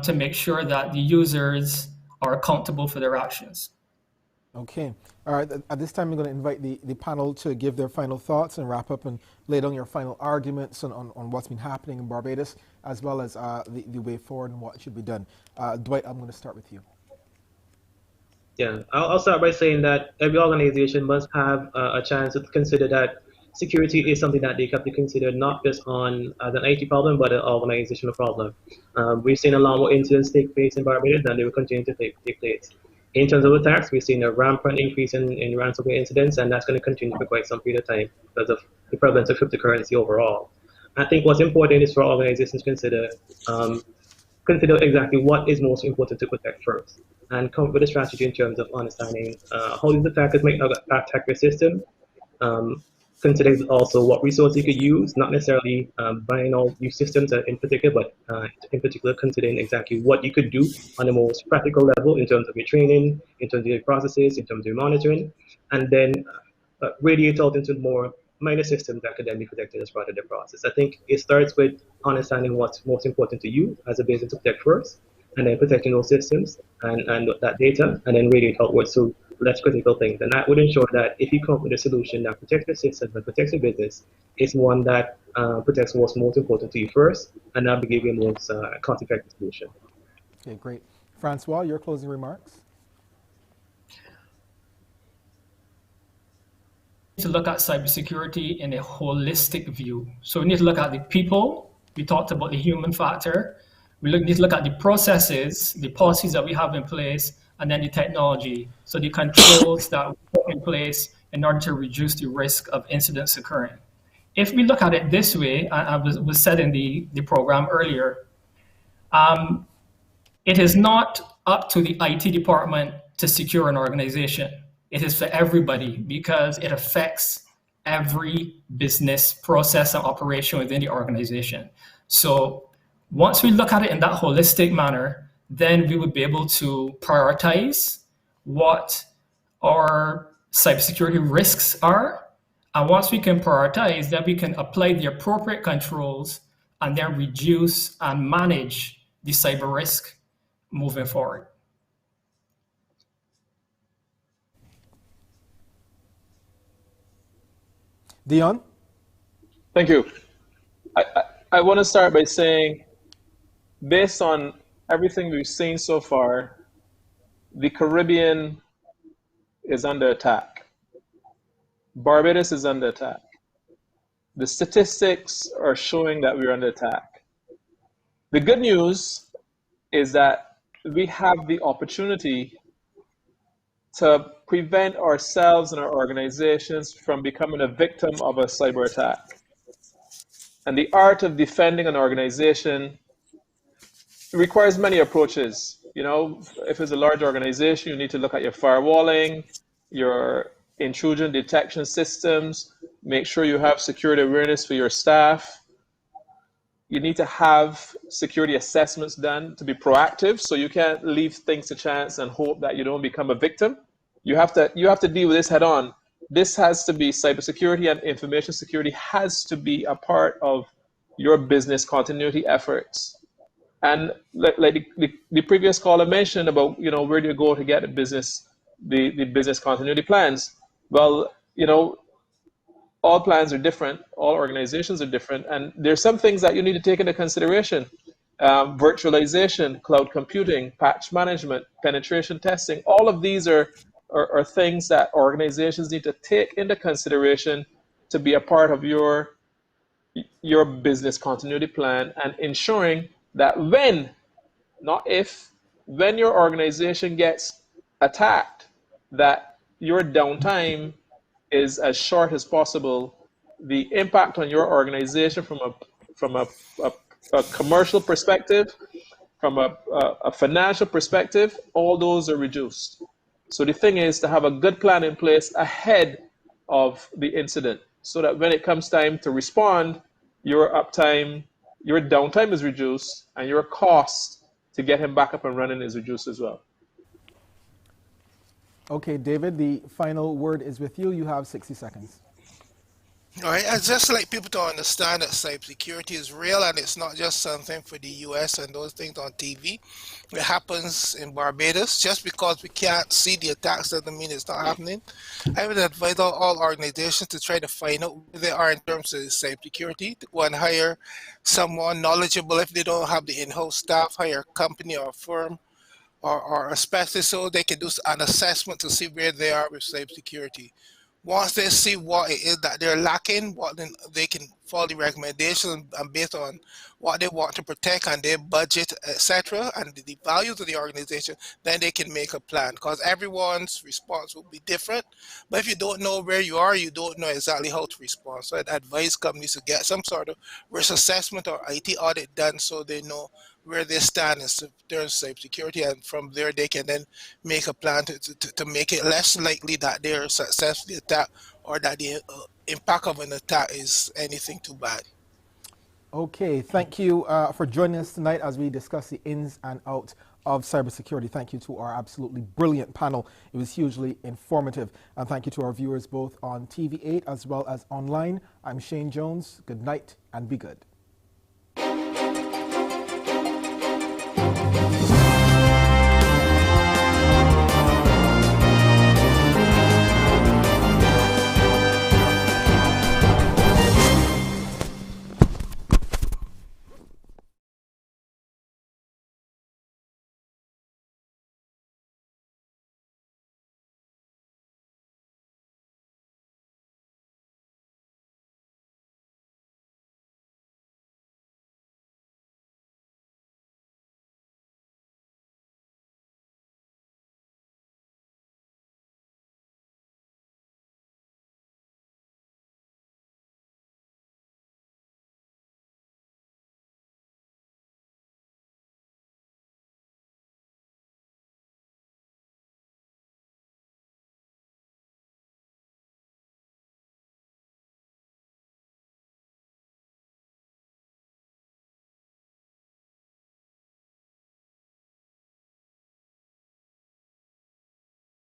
to make sure that the users are accountable for their actions. Okay. All right. At this time, I'm going to invite the panel to give their final thoughts and wrap up and lay down your final arguments on what's been happening in Barbados, as well as the way forward and what should be done. Dwight, I'm going to start with you. Yeah, I'll start by saying that every organization must have a chance to consider that security is something that they have to consider not just as an IT problem, but an organizational problem. We've seen a lot more incidents take place in Barbados, and they will continue to take place. In terms of attacks, we've seen a rampant increase in ransomware incidents, and that's going to continue for quite some period of time because of the prevalence of cryptocurrency overall. I think what's important is for organizations to consider exactly what is most important to protect first, and come up with a strategy in terms of understanding how these attackers might attack your system. Consider also what resources you could use, not necessarily buying all new systems in particular, but in particular considering exactly what you could do on the most practical level in terms of your training, in terms of your processes, in terms of your monitoring, and then radiate out into more minor systems that could then be protected as part of the process. I think it starts with understanding what's most important to you as a business to protect first, and then protecting those systems and that data, and then radiate outwards to less critical things. And that would ensure that if you come up with a solution that protects the system and protects your business, it's one that protects what's most important to you first, and that will give you a most cost-effective solution. Okay, great. Francois, your closing remarks? To look at cybersecurity in a holistic view. So we need to look at the people. We talked about the human factor. We need to look at the processes, the policies that we have in place, and then the technology. So the controls that we put in place in order to reduce the risk of incidents occurring. If we look at it this way, I was said in the program earlier, it is not up to the IT department to secure an organization. It is for everybody because it affects every business process and operation within the organization. So once we look at it in that holistic manner, then we would be able to prioritize what our cybersecurity risks are. And once we can prioritize, then we can apply the appropriate controls and then reduce and manage the cyber risk moving forward. Dion? Thank you. I want to start by saying, based on everything we've seen so far, the Caribbean is under attack. Barbados is under attack. The statistics are showing that we're under attack. The good news is that we have the opportunity to prevent ourselves and our organizations from becoming a victim of a cyber attack. And the art of defending an organization requires many approaches. You know, if it's a large organization, you need to look at your firewalling, your intrusion detection systems, make sure you have security awareness for your staff. You need to have security assessments done to be proactive, so you can't leave things to chance and hope that you don't become a victim. You have to deal with this head on. This has to be cybersecurity, and information security has to be a part of your business continuity efforts. And like the previous caller mentioned about, you know, where do you go to get the business continuity plans? Well, you know, all plans are different, all organizations are different, and there's some things that you need to take into consideration. Virtualization, cloud computing, patch management, penetration testing, all of these are things that organizations need to take into consideration to be a part of your business continuity plan, and ensuring that when, not if, when your organization gets attacked, that your downtime is as short as possible. The impact on your organization from a commercial perspective, from a financial perspective, all those are reduced. So the thing is to have a good plan in place ahead of the incident, so that when it comes time to respond, your uptime, your downtime is reduced, and your cost to get him back up and running is reduced as well. Okay, David, the final word is with you. You have 60 seconds. All right, I'd just like people to understand that cybersecurity is real, and it's not just something for the US and those things on TV. It happens in Barbados. Just because we can't see the attacks doesn't mean it's not happening. I would advise all organizations to try to find out where they are in terms of cybersecurity, to go and hire someone knowledgeable. If they don't have the in-house staff, hire a company or a firm or a specialist so they can do an assessment to see where they are with cybersecurity. Once they see what it is that they're lacking, then they can follow the recommendations and based on what they want to protect and their budget, etc., and the values of the organization, then they can make a plan, because everyone's response will be different. But if you don't know where you are, you don't know exactly how to respond. So I'd advise companies to get some sort of risk assessment or IT audit done so they know where they stand in terms of cybersecurity, and from there they can then make a plan to make it less likely that they're successfully attacked or that the impact of an attack is anything too bad. Okay, thank you for joining us tonight as we discuss the ins and outs of cybersecurity. Thank you to our absolutely brilliant panel. It was hugely informative. And thank you to our viewers both on TV8 as well as online. I'm Shane Jones. Good night and be good.